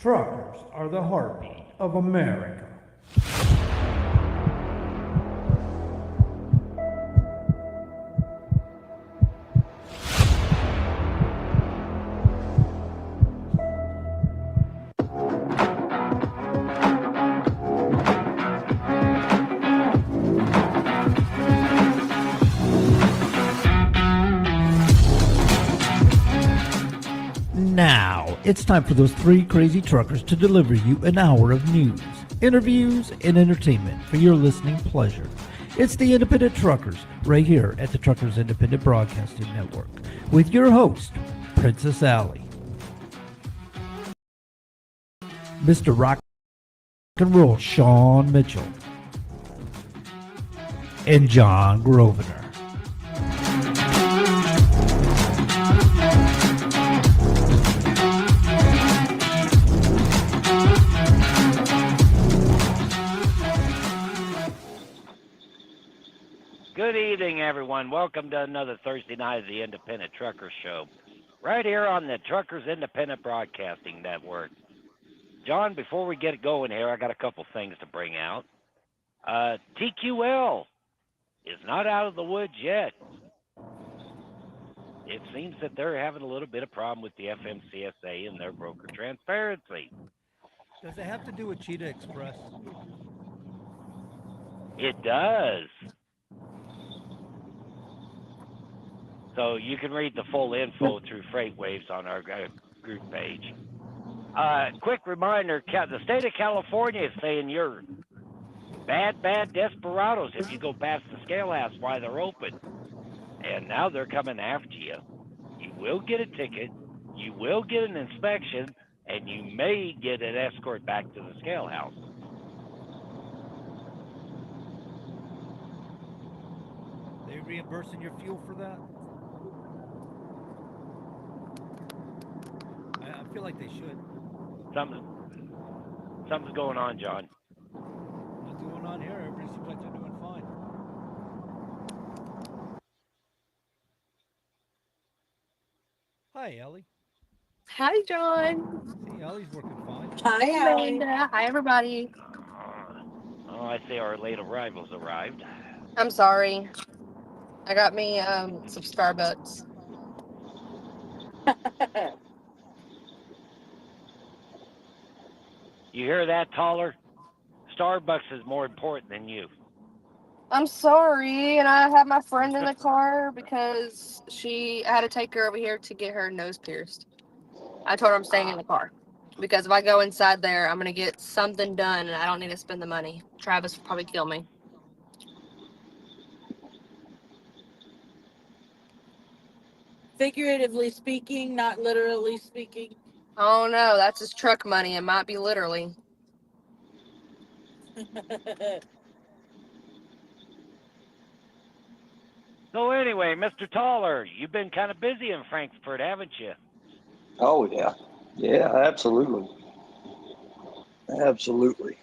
Truckers are the heartbeat of America. Now, it's time for those three crazy truckers to deliver you an hour of news, interviews, and entertainment for your listening pleasure. It's the Independent Truckers, right here at the Truckers Independent Broadcasting Network, with your host, Princess Allie, Mr. Rock and Roll Sean Mitchell, and John Grosvenor. Good evening, everyone. Welcome to another Thursday night of the Independent Truckers Show, right here on the Truckers Independent Broadcasting Network. John, before we get going here, I got a couple things to bring out. TQL is not out of the woods yet. It seems that they're having a little bit of problem with the FMCSA and their broker transparency. Does it have to do with Cheetah Express? It does. So you can read the full info through FreightWaves on our group page. Quick reminder, the state of California is saying you're bad desperados if you go past the scale house while they're open. And now they're coming after you. You will get a ticket, you will get an inspection, and you may get an escort back to the scale house. They reimbursing your fuel for that? I feel like they should. Something's going on, John. What's going on here? Everybody seems like they're doing fine. Hi, Ellie. Hi, John. See, Ellie's working fine. Hi, Amanda. Hi, everybody. I see our late arrivals arrived. I'm sorry. I got me some Starbucks. You hear that, Taller? Starbucks is more important than you. I'm sorry, and I have my friend in the car because I had to take her over here to get her nose pierced. I told her I'm staying in the car because if I go inside there, I'm gonna get something done, and I don't need to spend the money. Travis will probably kill me. Figuratively speaking, not literally speaking. Oh no, that's his truck money. It might be literally. So anyway, Mr. Taller, you've been kind of busy in Frankfurt, haven't you? Oh, yeah. Yeah, absolutely. Absolutely.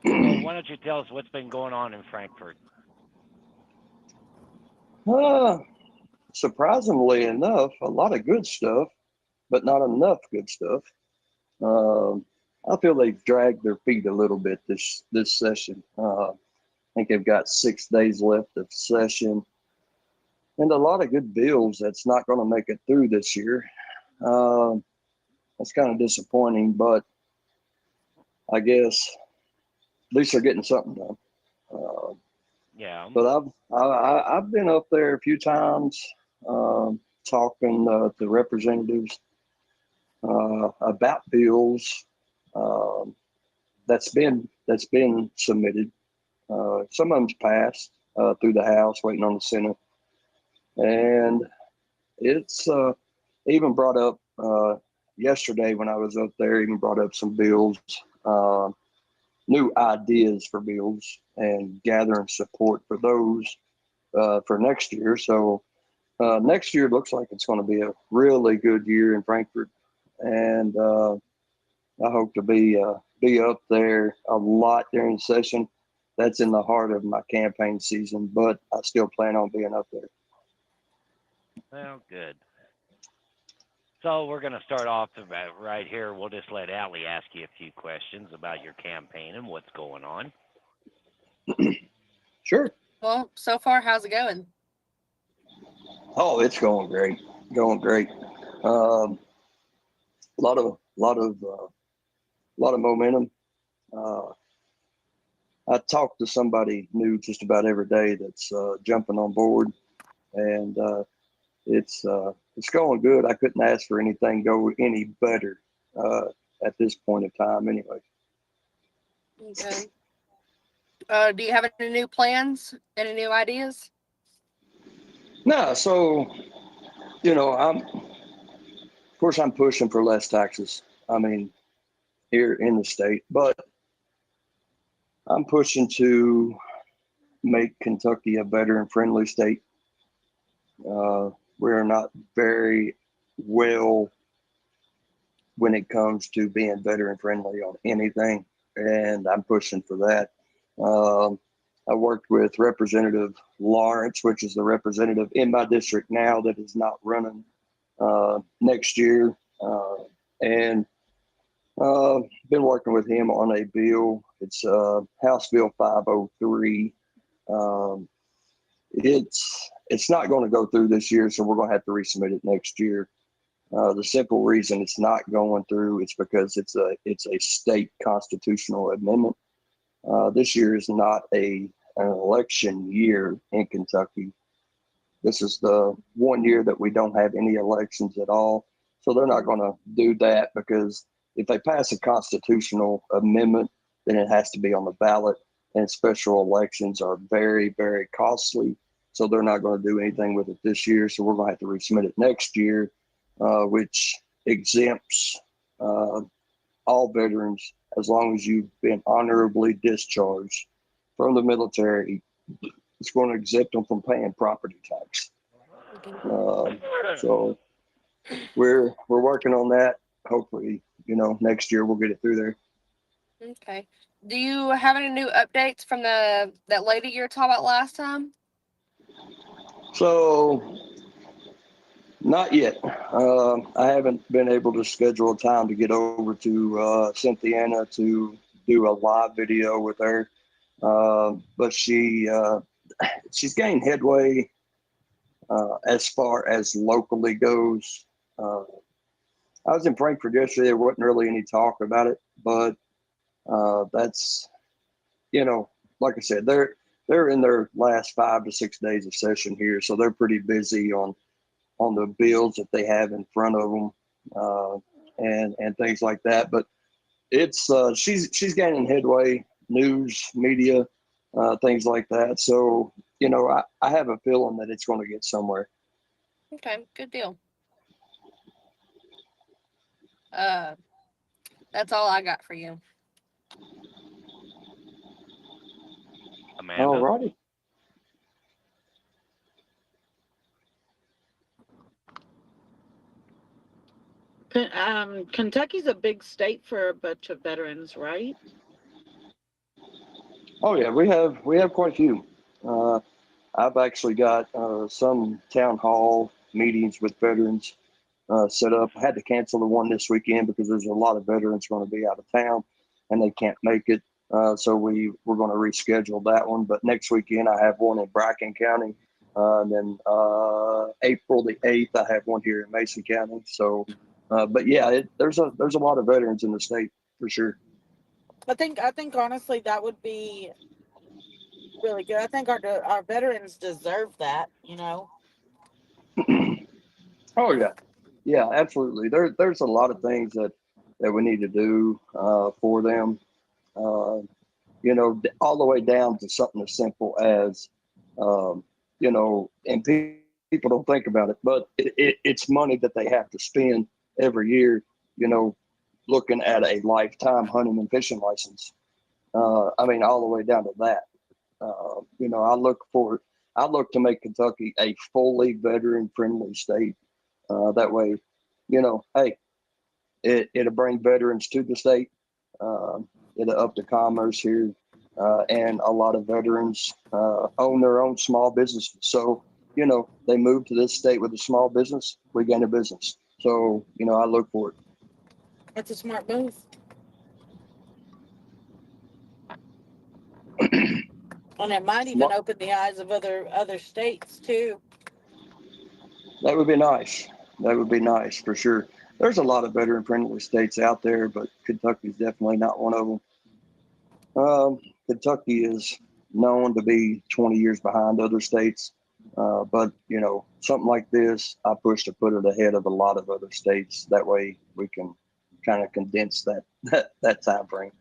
Well, why don't you tell us what's been going on in Frankfurt? Surprisingly enough, a lot of good stuff, but not enough good stuff. I feel they've dragged their feet a little bit this session. I think they've got 6 days left of session, and a lot of good bills that's not going to make it through this year. That's kind of disappointing, but I guess at least they're getting something done. Yeah. But I've been up there a few times talking to representatives about bills that's been submitted. Some of them's passed through the House, waiting on the Senate, and it's even brought up yesterday when I was up there. Even brought up some bills. New ideas for bills and gathering support for those for next year. So next year looks like it's going to be a really good year in Frankfurt, and I hope to be up there a lot during the session. That's in the heart of my campaign season, but I still plan on being up there. Well, good. So we're going to start off right here. We'll just let Allie ask you a few questions about your campaign and what's going on. Sure. Well, so far, how's it going? Oh, it's going great. Going great. A lot of momentum. I talk to somebody new just about every day that's jumping on board, and it's going good. I couldn't ask for anything go any better at this point in time, anyway. Okay. Do you have any new plans? Any new ideas? No, so of course I'm pushing for less taxes. I mean, here in the state, but I'm pushing to make Kentucky a veteran-friendly state. We're not very well when it comes to being veteran-friendly on anything, and I'm pushing for that. I worked with Representative Lawrence, which is the representative in my district now that is not running next year, and been working with him on a bill. It's House Bill 503. It's not going to go through this year, so we're going to have to resubmit it next year. The simple reason it's not going through is because it's a state constitutional amendment. This year is not an election year in Kentucky. This is the 1 year that we don't have any elections at all. So they're not going to do that, because if they pass a constitutional amendment, then it has to be on the ballot, and special elections are very, very costly. So they're not going to do anything with it this year. So we're going to have to resubmit it next year, which exempts all veterans as long as you've been honorably discharged from the military. It's going to exempt them from paying property tax. So we're working on that. Hopefully, next year we'll get it through there. Okay. Do you have any new updates from that lady you were talking about last time? So not yet. I haven't been able to schedule a time to get over to Cynthiana to do a live video with her. But she's gained headway as far as locally goes. I was in Frankfurt yesterday. There wasn't really any talk about it, but that's, like I said, they're in their last 5 to 6 days of session here, so they're pretty busy on the bills that they have in front of them, and things like that. But it's she's gaining headway, news, media, things like that. So I have a feeling that it's going to get somewhere. Okay, good deal. That's all I got for you. Amanda? All righty. Kentucky's a big state for a bunch of veterans, right? Oh yeah, we have quite a few. I've actually got some town hall meetings with veterans set up. I had to cancel the one this weekend because there's a lot of veterans going to be out of town and they can't make it. So we're going to reschedule that one. But next weekend I have one in Bracken County. And then April the 8th, I have one here in Mason County. So, but yeah, there's a lot of veterans in the state for sure. I think honestly that would be really good. I think our veterans deserve that, Oh yeah, yeah, absolutely. There's a lot of things that we need to do for them. All the way down to something as simple as, and people don't think about it, but it's money that they have to spend every year. Looking at a lifetime hunting and fishing license. All the way down to that. I look to make Kentucky a fully veteran-friendly state. That way, hey, it'll bring veterans to the state. It'll up the commerce here, and a lot of veterans own their own small businesses. So, they move to this state with a small business, we gain a business. So, you know, I look for it. That's a smart move. And it might even Smart. open the eyes of other states too. That would be nice. That would be nice for sure. There's a lot of veteran friendly states out there, but Kentucky's definitely not one of them. Kentucky is known to be 20 years behind other states. But, you know, something like this, I push to put it ahead of a lot of other states. That way we can kind of condense that time frame.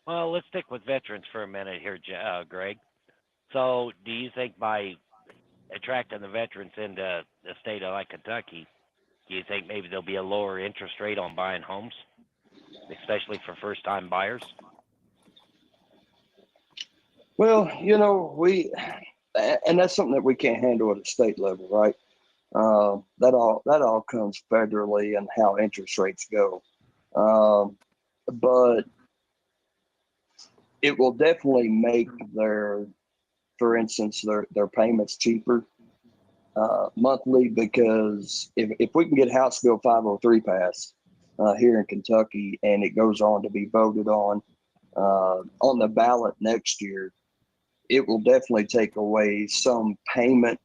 Well, let's stick with veterans for a minute here, Greg. So, do you think by attracting the veterans into a state like Kentucky, do you think maybe there'll be a lower interest rate on buying homes, especially for first-time buyers? Well, you know, and that's something that we can't handle at a state level, right? That all comes federally and how interest rates go. But it will definitely make for instance, their payments cheaper monthly, because if we can get House Bill 503 passed here in Kentucky and it goes on to be voted on the ballot next year, it will definitely take away some payment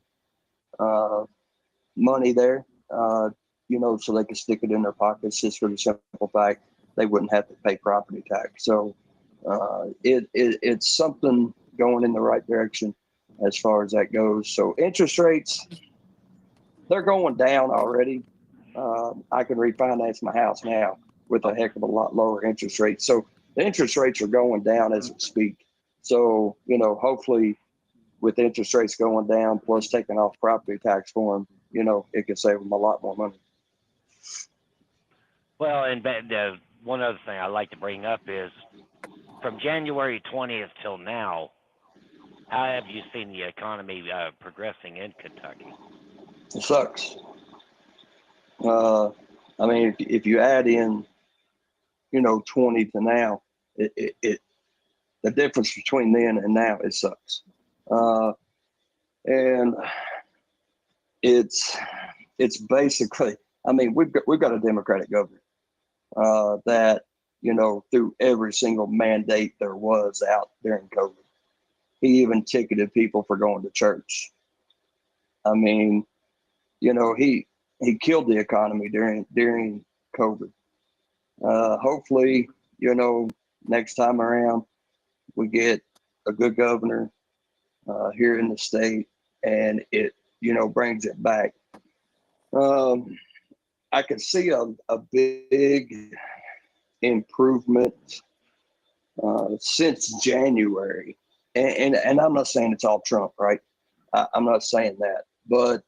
money there, you know, so they can stick it in their pockets, just for the simple fact they wouldn't have to pay property tax. So it's something going in the right direction as far as that goes. So interest rates, they're going down already. I can refinance my house now with a heck of a lot lower interest rates. So the interest rates are going down as we speak. So, you know, hopefully with interest rates going down plus taking off property tax for them, you know, it could save them a lot more money. Well, and one other thing I'd like to bring up is from January 20th till now, how have you seen the economy progressing in Kentucky? It sucks. I mean, if you add in, you know, 20 to now, it the difference between then and now, it sucks. And it's basically, I mean, we've got a Democratic governor that, you know, through every single mandate there was out during COVID, he even ticketed people for going to church. I mean, you know, he killed the economy during COVID. Hopefully, you know, next time around we get a good governor here in the state, and it, you know, brings it back. I could see a big improvement since January, and I'm not saying it's all Trump, right? I'm not saying that, but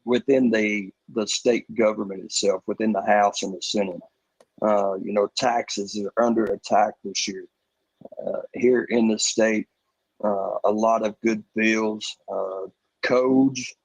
within the state government itself, within the House and the Senate, you know, taxes are under attack this year. Here in the state, a lot of good bills, codes.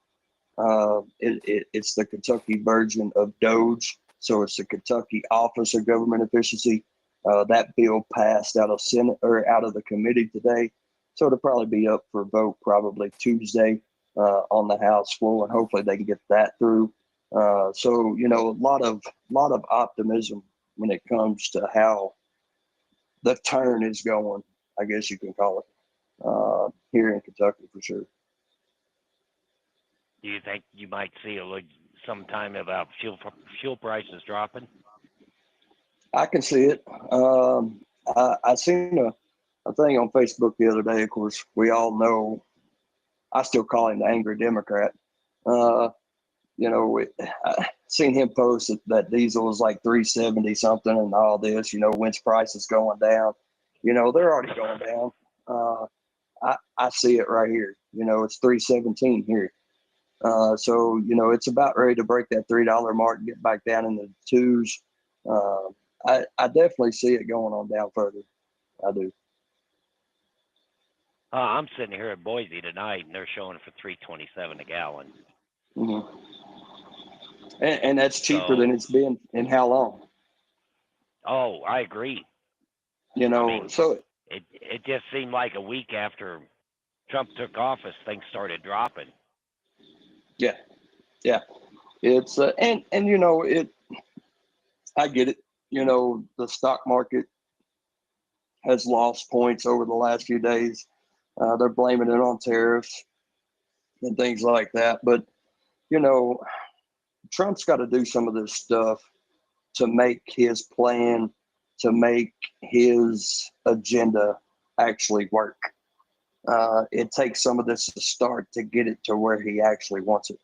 It's the Kentucky version of Doge, so it's the Kentucky Office of Government Efficiency. That bill passed out of Senate or out of the committee today, so it'll probably be up for vote probably Tuesday on the House floor, and hopefully they can get that through. So, you know, a lot of optimism when it comes to how the turn is going, I guess you can call it, here in Kentucky for sure. Do you think you might see sometime about fuel prices dropping? I can see it. I seen a thing on Facebook the other day. Of course, we all know I still call him the angry Democrat. You know, I seen him post that diesel is like 370 something and all this, you know, when's prices going down. You know, they're already going down. I see it right here. You know, it's 317 here. So, you know, it's about ready to break that $3 mark and get back down in the twos. I definitely see it going on down further. I do. I'm sitting here at Boise tonight, and they're showing it for $3.27 a gallon. Mm-hmm. And that's cheaper So, than it's been in how long? Oh, I agree. You know, I mean, so it just seemed like a week after Trump took office, things started dropping. Yeah, yeah. It's and you know it. I get it. You know, the stock market has lost points over the last few days. They're blaming it on tariffs and things like that. But you know, Trump's got to do some of this stuff to make his plan, to make his agenda actually work. It takes some of this to start to get it to where he actually wants it.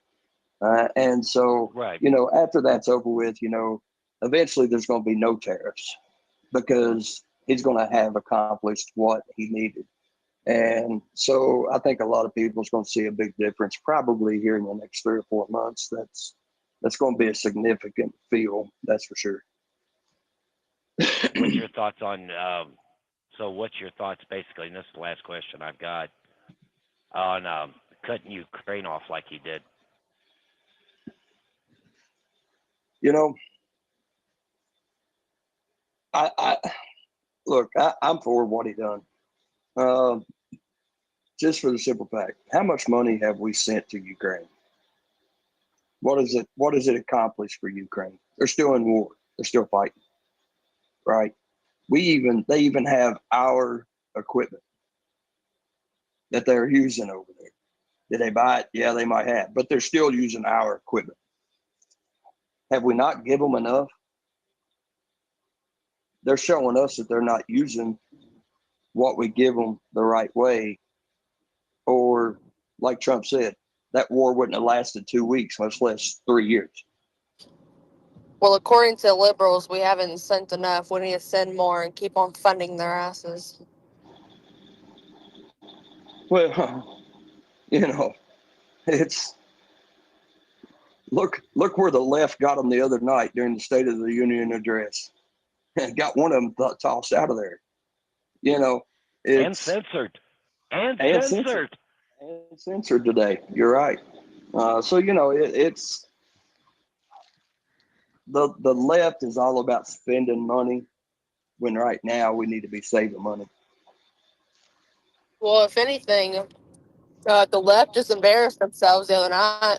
And so, Right. you know, after that's over with, you know, eventually there's going to be no tariffs because he's going to have accomplished what he needed. And so I think a lot of people is going to see a big difference probably here in the next 3 or 4 months. That's going to be a significant feel, that's for sure. What's your thoughts on? So, what's your thoughts basically? And this is the last question I've got on cutting Ukraine off like he did. You know, I look, I'm for what he done. Um, just for the simple fact, how much money have we sent to Ukraine? What is it? What does it accomplish for Ukraine? They're still in war. They're still fighting, right? They even have our equipment that they're using over there. Did they buy it? Yeah, they might have, but they're still using our equipment. Have we not given them enough? They're showing us that they're not using what we give them the right way, or like Trump said, that war wouldn't have lasted 2 weeks, much less 3 years. Well, according to liberals, we haven't sent enough. We need to send more and keep on funding their asses. Well, you know, it's look where the left got them the other night during the State of the Union address, and got one of them tossed out of there. You know, And it's censored. And and censored. censored today. You're right. So you know, it's the left is all about spending money when right now we need to be saving money. Well, if anything, the left just embarrassed themselves the other night.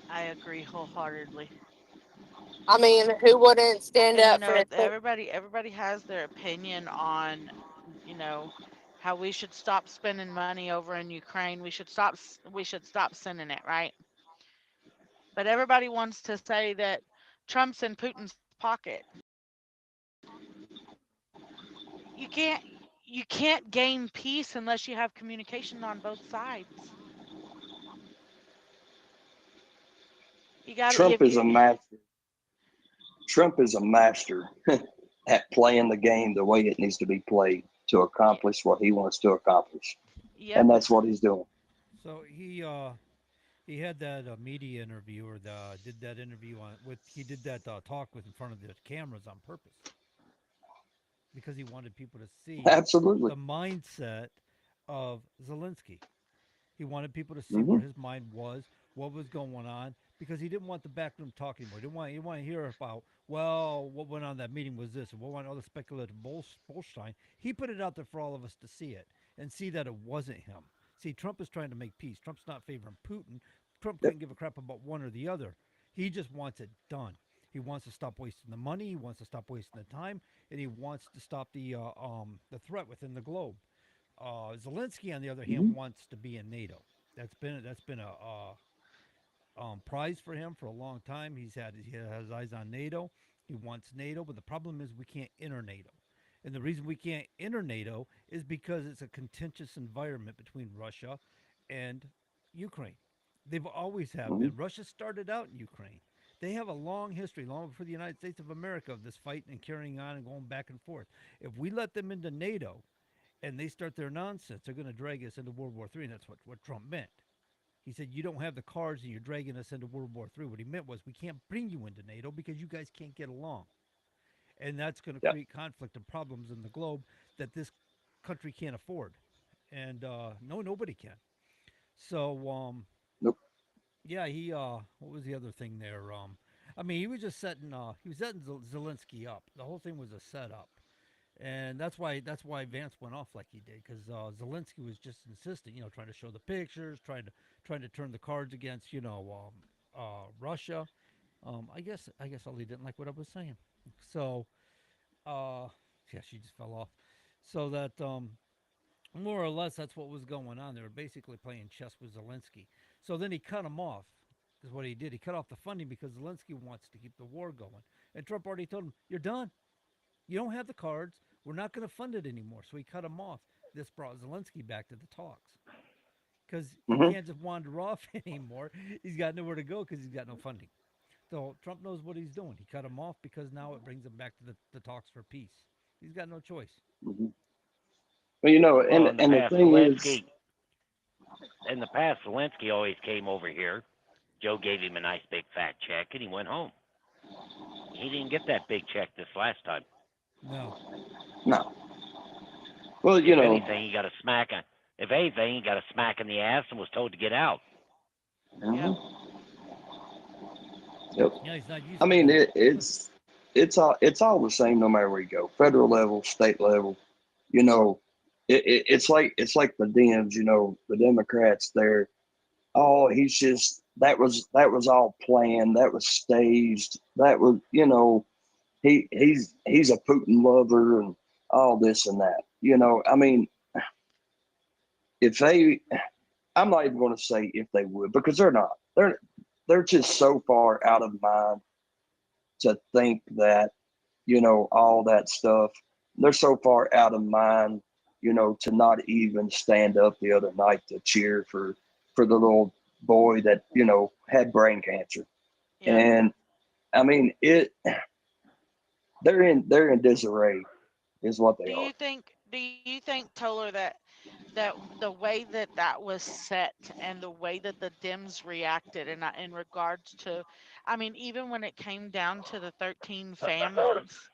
I agree wholeheartedly. I mean, who wouldn't stand And up for it? everybody has their opinion on, you know, how we should stop spending money over in Ukraine. We should stop sending it, right? But everybody wants to say that Trump's in Putin's pocket. You can't you can't gain peace unless you have communication on both sides. You got to Trump if is you a master. Trump is a master at playing the game the way it needs to be played to accomplish what he wants to accomplish, yep. and that's what he's doing. So he had that media interview or did that interview on with he did that talk with in front of the cameras on purpose because he wanted people to see Absolutely. the mindset of Zelensky. He wanted people to see Hmm. where his mind was, what was going on, because he didn't want the backroom talk anymore. He didn't want to hear about, well, what went on that meeting was this, and what went on all the speculative bullshit. He put it out there for all of us to see it and see that it wasn't him. See, Trump is trying to make peace. Trump's not favoring Putin. Trump Yep. couldn't give a crap about one or the other. He just wants it done. He wants to stop wasting the money. He wants to stop wasting the time, and he wants to stop the threat within the globe. Zelensky, on the other Hmm. hand, wants to be in NATO. That's been a prize for him for a long time. He has eyes on NATO. He wants NATO, but the problem is we can't enter NATO. And the reason we can't enter NATO is because it's a contentious environment between Russia and Ukraine. They've always have Hmm. been. Russia started out in Ukraine. They have a long history, long before the United States of America, of this fighting and carrying on and going back and forth. If we let them into NATO, and they start their nonsense, they're going to drag us into World War III, and that's what Trump meant. He said, you don't have the cards and you're dragging us into World War III. What he meant was, we can't bring you into NATO because you guys can't get along. And that's going to Yep. create conflict and problems in the globe that this country can't afford. And no, nobody can. So, Nope. yeah, what was the other thing there? I mean, he was setting Zelensky up. The whole thing was a setup And that's why Vance went off like he did, because Zelensky was just insistent, trying to show the pictures, trying to turn the cards against, Russia. I guess Ali didn't like what I was saying, so yeah, she just fell off. So that more or less that's what was going on. They were basically playing chess with Zelensky. So then he cut him off. Is what he did. He cut off the funding because Zelensky wants to keep the war going, and Trump already told him, "You're done. You don't have the cards. We're not going to fund it anymore." So he cut him off. This brought Zelensky back to the talks because he Hmm. can't just wander off anymore. He's got nowhere to go because he's got no funding. So Trump knows what he's doing. He cut him off because now it brings him back to the talks for peace. He's got no choice. Hmm. Well, you know, Well, and the thing is, in the past, Zelensky always came over here. Joe gave him a nice big fat check, and he went home. He didn't get that big check this last time. No. no. Well, you If know, anything, he got a smack on. If anything, he got a smack in the ass and was told to get out. Yep. mhm, yep. Yeah, he's not I used to mean, that. it's all the same no matter where you go, federal level, state level. You know, it's like the Dems. You know, the Democrats. They're oh, he's just that was all planned. That was staged. That was he's a Putin lover and all this and that. I mean, if they, I'm not even going to say if they would because they're not. They're just so far out of mind to think that all that stuff. They're so far out of mind, to not even stand up the other night to cheer for the little boy that had brain cancer. Yep. And I mean, they're in disarray, is what they are. Do you think, Toller, that the way that that was set and the way that the Dems reacted in regards to, I mean, even when it came down to the 13 families,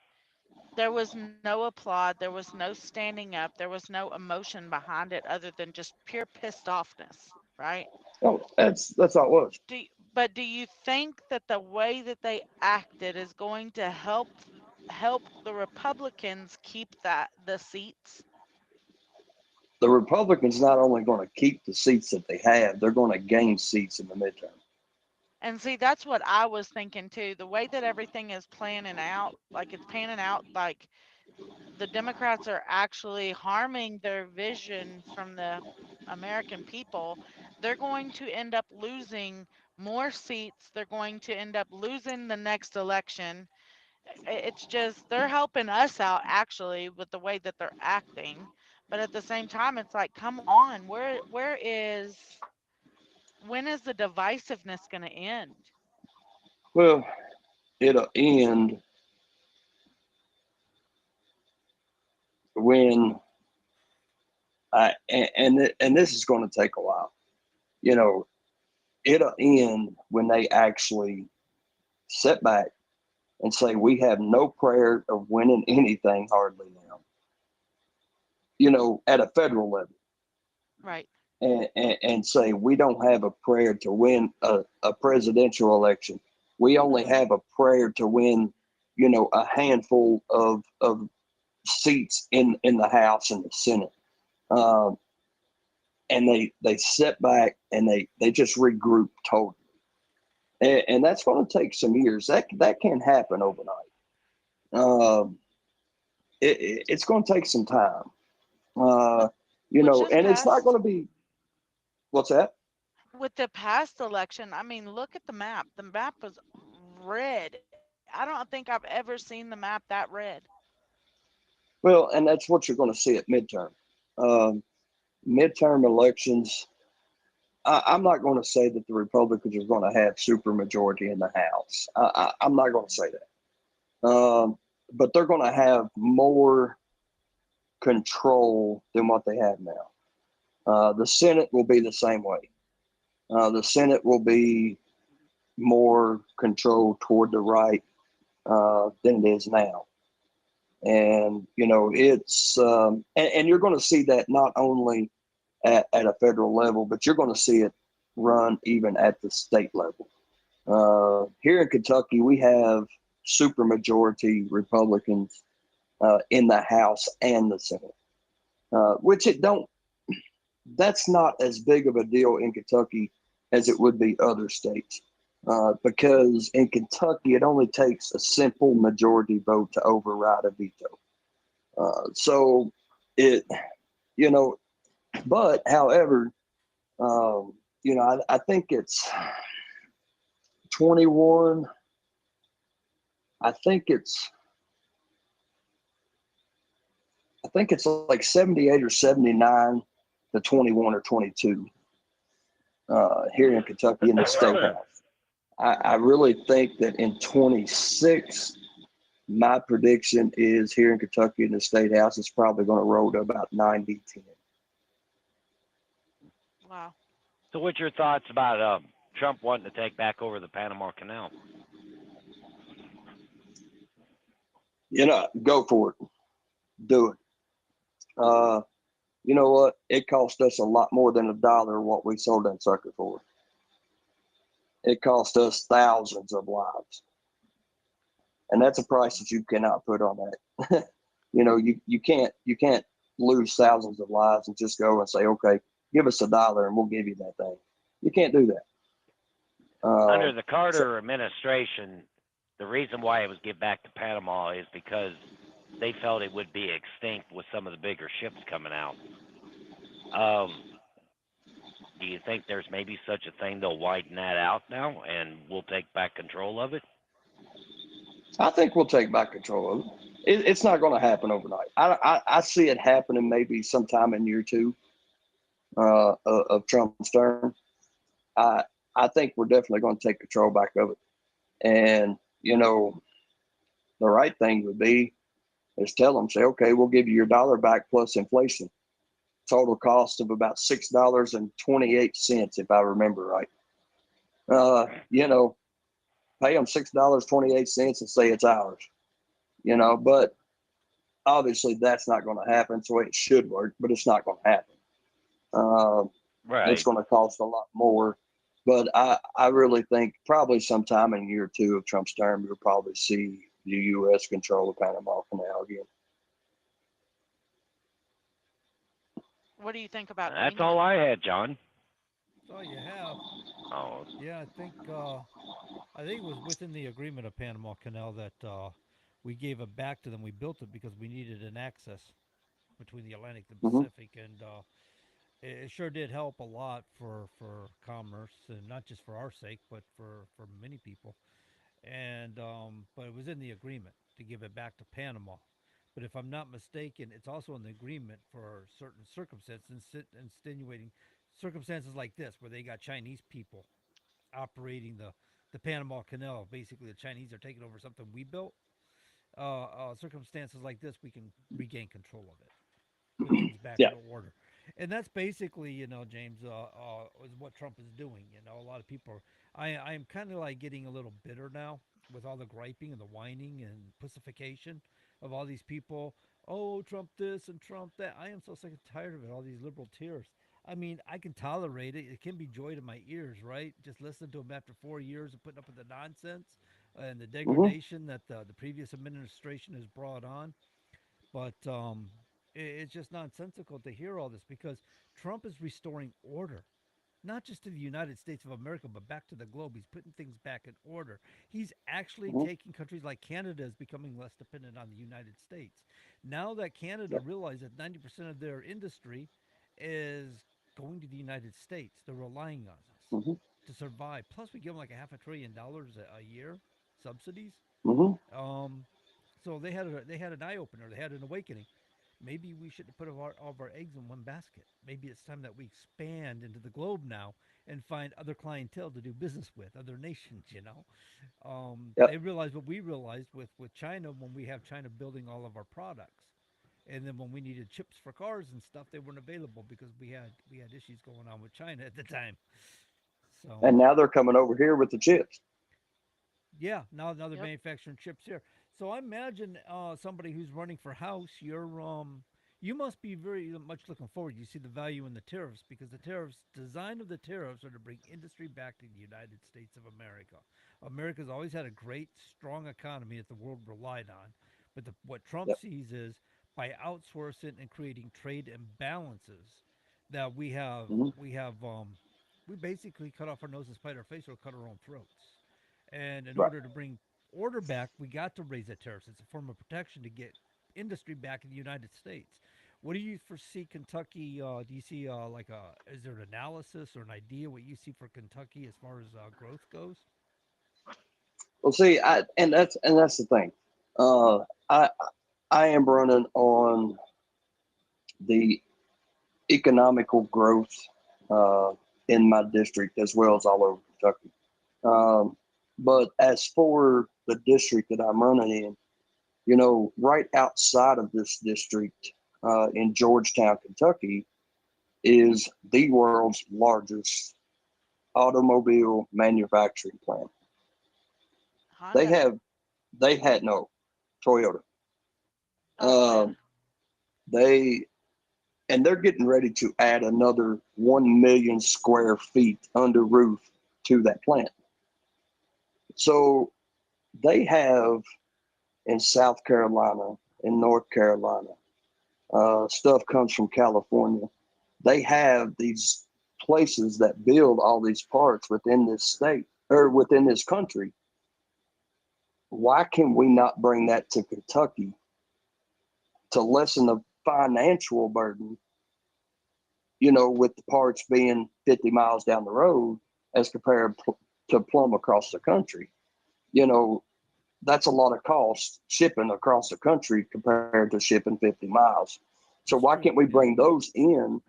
there was no applaud, there was no standing up, there was no emotion behind it other than just pure pissed offness, right? Oh, that's all it was. But do you think that the way that they acted is going to help the Republicans keep the seats? The Republicans not only going to keep the seats that they have, they're going to gain seats in the midterm. And see, that's what I was thinking too. The way that everything is planning out, like it's panning out, like the Democrats are actually harming their vision from the American people. They're going to end up losing more seats. They're going to end up losing the next election. It's just they're helping us out actually with the way that they're acting. But at the same time, it's like, come on, when is the divisiveness going to end? Well, it'll end when and this is going to take a while. You know, it'll end when they actually sit back and say we have no prayer of winning anything hardly now. At a federal level, Right. and say we don't have a prayer to win a presidential election. We only have a prayer to win, a handful of seats in the House and the Senate. Um, and they sit back and they just regroup totally. And that's going to take some years. That can't happen overnight. Um, it's going to take some time. Which this And it's not past going to be what's that? with the past election, I mean, look at the map. The map was red. I don't think I've ever seen the map that red. Well, and that's what you're going to see at midterm. Um, Midterm elections. I'm not going to say that the Republicans are going to have supermajority in the House. I'm not going to say that. But they're going to have more control than what they have now. The Senate will be the same way. The Senate will be more controlled toward the right than it is now. And, it's, and you're going to see that not only at a federal level, but you're going to see it run even at the state level. Here in Kentucky, we have supermajority Republicans in the House and the Senate, which it don't. That's not as big of a deal in Kentucky as it would be other states, because in Kentucky it only takes a simple majority vote to override a veto. So it, you know, but however, I think it's 21. I think it's like 78 or 79 to 21 or 22 here in Kentucky in the state house. I really think that in 26, my prediction is here in Kentucky in the state house, it's probably going to roll to about 90-10. Wow. So, what's your thoughts about Trump wanting to take back over the Panama Canal? Go for it. Do it. You know what? It cost us a lot more than $1 what we sold that sucker for. It cost us thousands of lives. And that's a price that you cannot put on that. You can't lose thousands of lives and just go and say, okay, give us $1 and we'll give you that thing. You can't do that. Under the Carter administration, the reason why it was give back to Panama is because they felt it would be extinct with some of the bigger ships coming out. Do you think there's maybe such a thing they'll widen that out now and we'll take back control of it? I think we'll take back control of it. It's not going to happen overnight. I see it happening maybe sometime in year 2 of Trump's term. I think we're definitely going to take control back of it. And, the right thing would be is tell them, say, okay, we'll give you your $1 back plus inflation. Total cost of about $6.28, if I remember right. Pay them $6.28 and say it's ours. But obviously that's not going to happen. It's the way it should work, but it's not going to happen. Right. It's going to cost a lot more. But I really think probably sometime in year 2 of Trump's term, you'll probably see the U.S. control the Panama Canal again. What do you think about That's Greenland? all I had, John. That's all you have. Oh, Yeah, I think it was within the agreement of Panama Canal that we gave it back to them. We built it because we needed an access between the Atlantic and the Mm-hmm. Pacific, and it sure did help a lot for commerce, and not just for our sake, but for many people. And but it was in the agreement to give it back to Panama. But if I'm not mistaken, it's also in the agreement for certain circumstances, insinuating circumstances like this, where they got Chinese people operating the Panama Canal. Basically, the Chinese are taking over something we built. Circumstances like this, we can regain control of it, put things back Yeah. in order, and that's basically, James, is what Trump is doing. A lot of people. I'm kind of like getting a little bitter now with all the griping and the whining and pussification of all these people. Oh, Trump this and Trump that. I am so sick and tired of it. All these liberal tears. I mean, I can tolerate it. It can be joy to my ears, right? Just listen to him after 4 years of putting up with the nonsense and the degradation that the previous administration has brought on. But it's just nonsensical to hear all this, because Trump is restoring order, not just to the United States of America, but back to the globe. He's putting things back in order. He's actually Mhm. taking countries like Canada is becoming less dependent on the United States. Now that Canada Yep. realizes that 90% of their industry is going to the United States, they're relying on us Mm-hmm. to survive. Plus, we give them like $500 billion a year subsidies. Mm-hmm. Um, so they had an eye opener. They had an awakening. Maybe we should put all of our eggs in one basket. Maybe it's time that we expand into the globe now and find other clientele to do business with, other nations. Yep. They realized what we realized with China when we have China building all of our products, and then when we needed chips for cars and stuff, they weren't available because we had issues going on with China at the time. So And now they're coming over here with the chips. yeah, now they're Yep. manufacturing chips here. So I imagine somebody who's running for House, you must be very much looking forward. You see the value in the tariffs, because the design of the tariffs are to bring industry back to the United States of America. America's always had a great, strong economy that the world relied on. But what Trump Yep. sees is by outsourcing and creating trade imbalances that Mhm. we basically cut off our nose and spite our face or cut our own throats. And in Right. order to bring order back, we got to raise the tariffs. It's a form of protection to get industry back in the United States. What do you foresee Kentucky? Do you see is there an analysis or an idea what you see for Kentucky as far as growth goes? Well, see, that's the thing. Uh, I I am running on the economical growth uh, in my district as well as all over Kentucky. Um, but as for the district that I'm running in, right outside of this district in Georgetown, Kentucky, is the world's largest automobile manufacturing plant. They Honda. have, they had no Toyota. Oh, good. Um, they and they're getting ready to add another 1 million square feet under roof to that plant. So they have in South Carolina, in North Carolina, stuff comes from California. They have these places that build all these parts within this state or within this country. Why can we not bring that to Kentucky to lessen the financial burden, with the parts being 50 miles down the road as compared to plumb across the country? You know, that's a lot of cost shipping across the country compared to shipping 50 miles. So It's why true. can't we Yeah. bring those in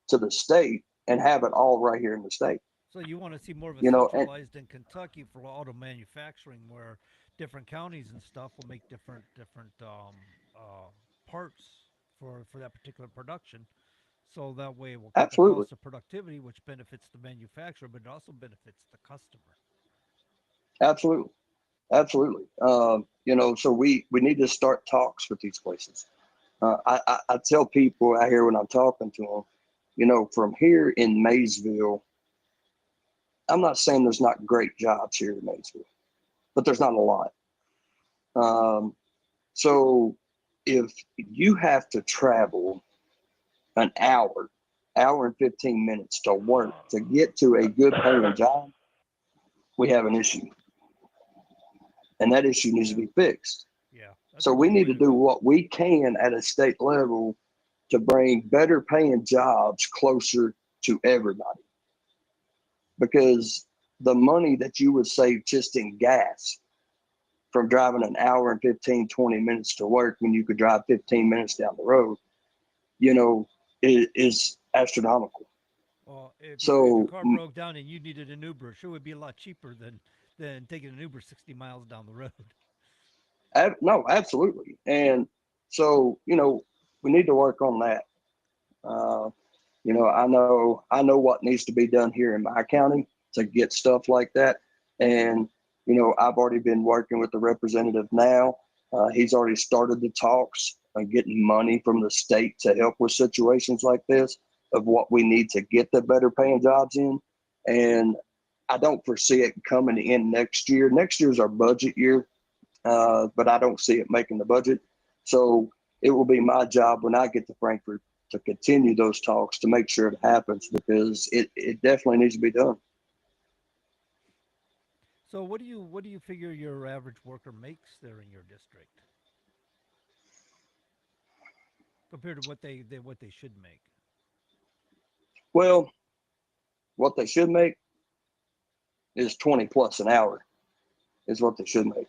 to the state and have it all right here in the state? So you want to see more of a And centralized in Kentucky for auto manufacturing, where different counties and stuff will make different parts for that particular production. So that way it will cut the absolutely, cost of productivity, which benefits the manufacturer, but it also benefits the customer. absolutely, absolutely. So we need to start talks with these places. I tell people out here when I'm talking to them, from here in Maysville, I'm not saying there's not great jobs here in Maysville, but there's not a lot. Um, so if you have to travel an hour and 15 minutes to work to get to a good paying job, we have an issue. And that issue needs to Yeah, be fixed. yeah, that's So a we good need way to to do go. what we can at a state level to bring better paying jobs closer to everybody. Because the money that you would save just in gas from driving an hour and 15, 20 minutes to work when you could drive 15 minutes down the road, you know, is astronomical. Well, if your So, car broke down and you needed an Uber, it sure would be a lot cheaper than taking an Uber 60 miles down the road. no, absolutely. And so, we need to work on that. Uh, I know what needs to be done here in my county to get stuff like that. And, I've already been working with the representative now. He's already started the talks on getting money from the state to help with situations like this of what we need to get the better paying jobs in. And I don't foresee it coming in next year. Next year's our budget year, but I don't see it making the budget. So it will be my job when I get to Frankfurt to continue those talks to make sure it happens because it definitely needs to be done. So what do you figure your average worker makes there in your district compared to what they should make? Well, what they should make is 20 plus an hour is what they should make.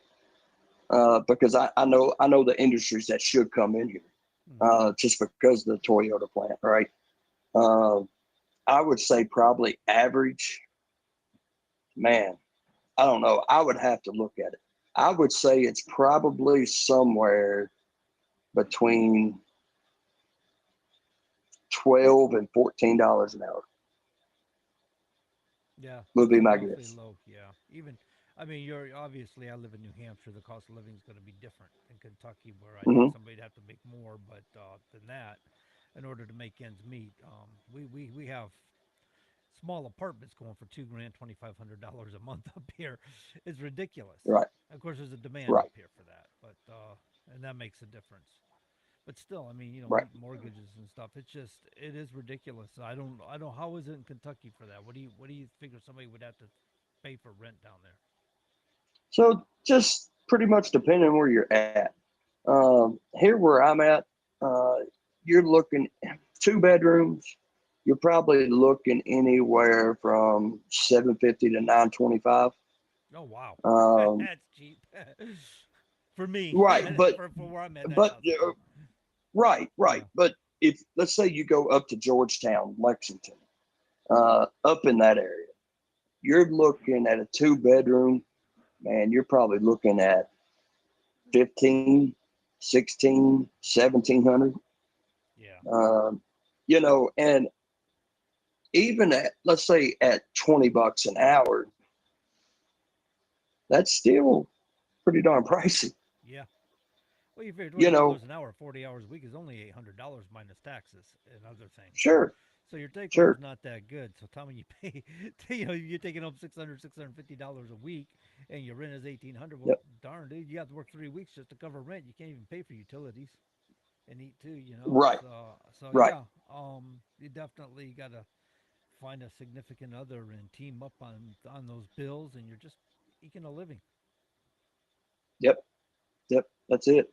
Because I know the industries that should come in here Hmm. just because of the Toyota plant, right? Uh, I would say probably average, man, I don't know. I would have to look at it. I would say it's probably somewhere between 12 and $14 an hour Yeah, would that's be my awfully guess. low. Yeah, even I mean, you're obviously I live in New Hampshire. The cost of living is going to be different in Kentucky, where I think Hmm. somebody'd have to make more, but than that, in order to make ends meet. We have small apartments going for 2 grand, $2,500 a month up here. It's ridiculous. Right, Of course, there's a demand right. up here for that, but and that makes a difference. But still, I mean, Right. mortgages and stuff. It is ridiculous. I don't. How is it in Kentucky for that? What do you figure somebody would have to pay for rent down there? So just pretty much depending on where you're at. Here where I'm at, uh, you're looking 2 bedrooms. You're probably looking anywhere from 750 to 925. Oh wow, Um, that's cheap for me. right, but For where I'm at, but that's cheap. right, Yeah, right. But if let's say you go up to Georgetown, Lexington, up in that area, you're looking at a 2 bedroom. Man, you're probably looking at 15, 16, 1700. yeah, Um, and even at, let's say at $20 an hour, that's still pretty darn pricey, yeah. Well, you figure you know, $20 an hour, 40 hours a week is only $800 minus taxes and other things. sure, So your take home's sure. not that good. So tell me you pay, you're taking home $650 a week, and your rent is 1,800. Well, Yep. darn dude, you have to work 3 weeks just to cover rent. You can't even pay for utilities and eat too. Right, So right. yeah, you definitely got to find a significant other and team up on those bills, and you're just eking a living. Yep, yep. That's it.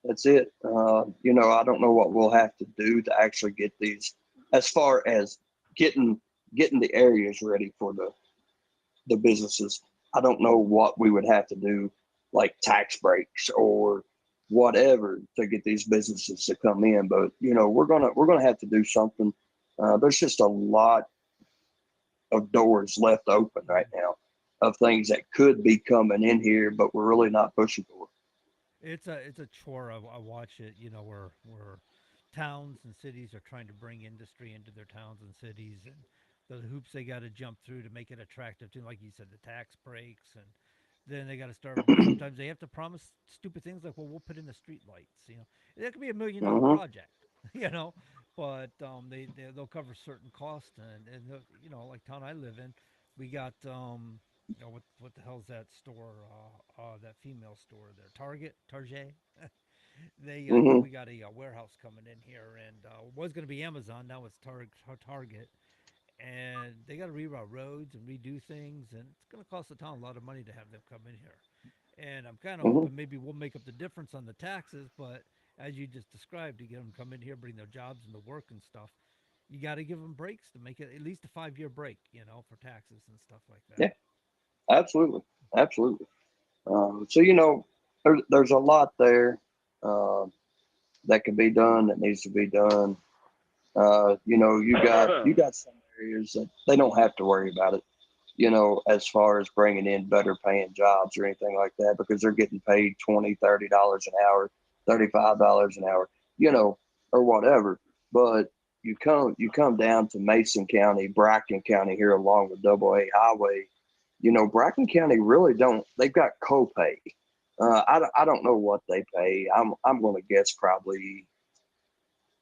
That's it. I don't know what we'll have to do to actually get these, as far as getting getting the areas ready for the businesses. I don't know what we would have to do, like tax breaks or whatever, to get these businesses to come in. But we're gonna have to do something. There's just a lot of doors left open right now of things that could be coming in here, but we're really not pushing for. It's a chore. I watch it. Where towns and cities are trying to bring industry into their towns and cities, and the hoops they got to jump through to make it attractive to, like you said, the tax breaks, and then they got to start. Sometimes they have to promise stupid things like, "Well, we'll put in the street lights." That could be $1 million Hmm. project. You know, but they'll cover certain costs, and like town I live in, we got what the hell's that store? That female store there, Target. Hmm. We got a warehouse coming in here, and was going to be Amazon. Now it's Target, and they got to reroute roads and redo things, and it's going to cost the town a lot of money to have them come in here. And I'm kind of Hmm. hoping maybe we'll make up the difference on the taxes, but as you just described, to get them to come in here, bring their jobs and the work and stuff, you got to give them breaks to make it at least a 5 year break, for taxes and stuff like that. Yeah, absolutely, absolutely. So there's a lot there uh, that can be done, that needs to be done. You got some areas that they don't have to worry about it. As far as bringing in better paying jobs or anything like that, because they're getting paid $20, $30 an hour, $35 an hour, or whatever. But you come down to Mason County, Bracken County here along the Double A highway. Bracken County really don't. They've got copay. I don't know what they pay. I'm going to guess probably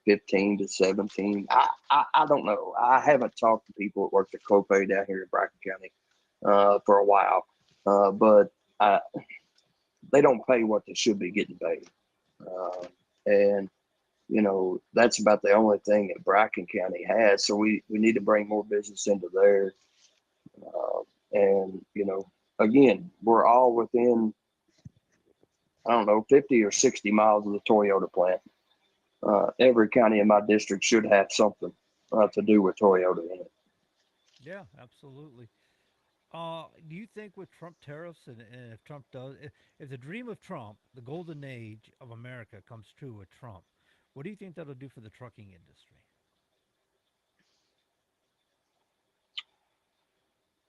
15 to 17. I don't know. I haven't talked to people that work at copay down here in Bracken County for a while, but they don't pay what they should be getting paid, and that's about the only thing that Bracken County has. So we need to bring more business into there, and again, we're all within, I don't know, 50 or 60 miles of the Toyota plant. Every county in my district should have something to do with Toyota in it. Yeah, absolutely. Do you think with Trump tariffs, and if Trump does, if the dream of Trump, the golden age of America, comes true with Trump, what do you think that'll do for the trucking industry?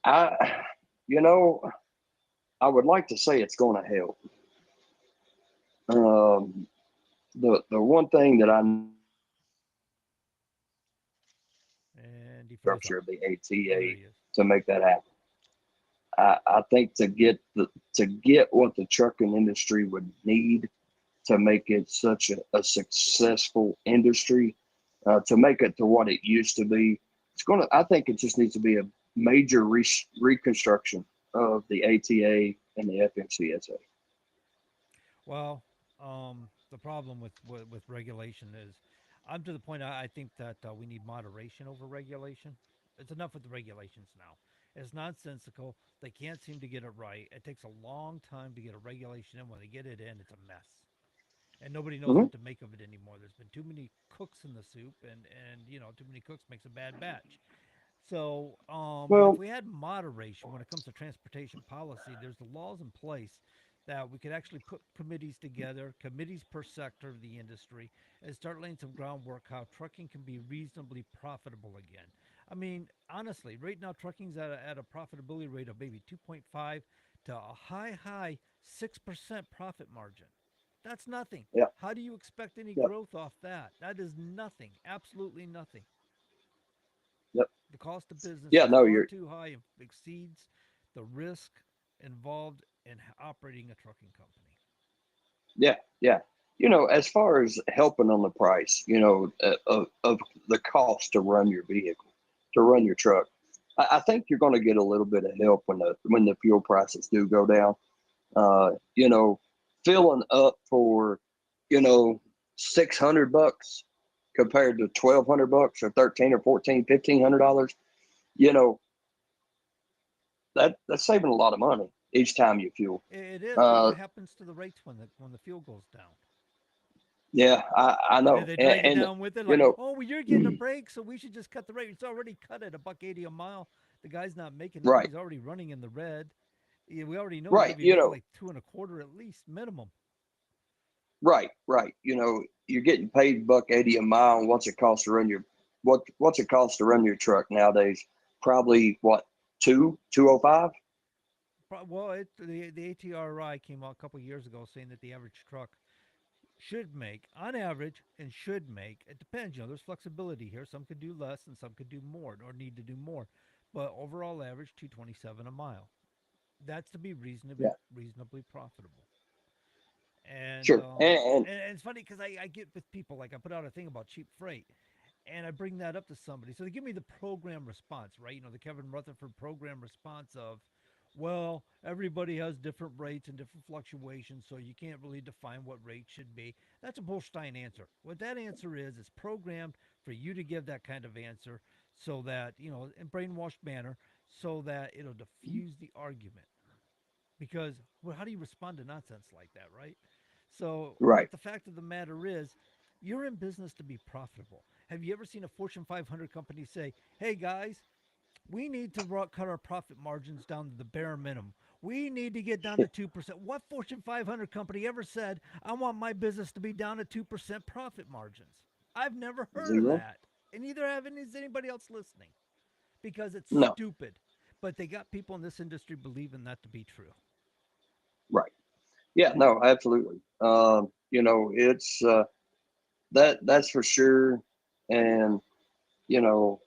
I, you know, I would like to say it's going to help. Um, the one thing that I know And he froze up. structure of the Oh, there ATA he is. to make that happen. I think to get what the trucking industry would need to make it such a successful industry, to make it to what it used to be, I think it just needs to be a major reconstruction of the ATA and the FMCSA. Well, The problem with regulation is, I'm to the point. I think that we need moderation over regulation. It's enough with the regulations now. It's nonsensical. They can't seem to get it right. It takes a long time to get a regulation in. When they get it in, it's a mess, and nobody knows Hmm. what to make of it anymore. There's been too many cooks in the soup, and too many cooks makes a bad batch. So, but if Well, we had moderation when it comes to transportation policy, there's the laws in place that we could actually put committees together, committees per sector of the industry, and start laying some groundwork how trucking can be reasonably profitable again. I mean, honestly, right now trucking's at a profitability rate of maybe 2.5 to a high 6% profit margin. That's nothing. yeah, How do you expect any yeah, growth off that? That is nothing, absolutely nothing. yep, The cost of business yeah. is No, far you're, too high and exceeds the risk involved in operating a trucking company. yeah, yeah. As far as helping on the price, of the cost to run your vehicle, to run your truck, I think you're going to get a little bit of help when the fuel prices do go down. Uh, you know, filling up for, you know, $600 compared to $1,200 or 13 or 14, $1,500. You know, that's saving a lot of money each time you fuel. It is, but Uh, what happens to the rates when the fuel goes down? yeah, I Do know, they and, drag it and down with it? you Like, know, oh, well, you're getting a break, so we should just cut the rate. It's already cut at $1.80 a mile. The guy's not making nothing. right, He's already running in the red. Yeah, we already know he's right, gonna be making like two and a quarter at least minimum. right. You're getting paid $1.80 a mile. And what's it cost to run your truck nowadays? Probably what, 205? Well, the ATRI came out a couple years ago saying that the average truck should make, on average, and should make, it depends, there's flexibility here. Some could do less and some could do more or need to do more. But overall average 227 a mile. That's to be Yeah, reasonably profitable. And sure. um And and it's funny because I get with people, like I put out a thing about cheap freight, and I bring that up to somebody. So they give me the program response, right? The Kevin Rutherford program response of, well, everybody has different rates and different fluctuations, so you can't really define what rate should be. That's a Bullstein answer. What that answer is, it's programmed for you to give that kind of answer so that, in brainwashed manner, so that it'll diffuse the argument. Because, well, how do you respond to nonsense like that, right? So, right. but the fact of the matter is, you're in business to be profitable. Have you ever seen a Fortune 500 company say, hey guys, we need to cut our profit margins down to the bare minimum. We need to get down to 2%. What Fortune 500 company ever said, I want my business to be down to 2% profit margins? I've never heard of Zero? that. And neither is anybody else listening because it's No. stupid. But they got people in this industry believing that to be true. Right. Yeah, no, absolutely. It's that's for sure. And, you know,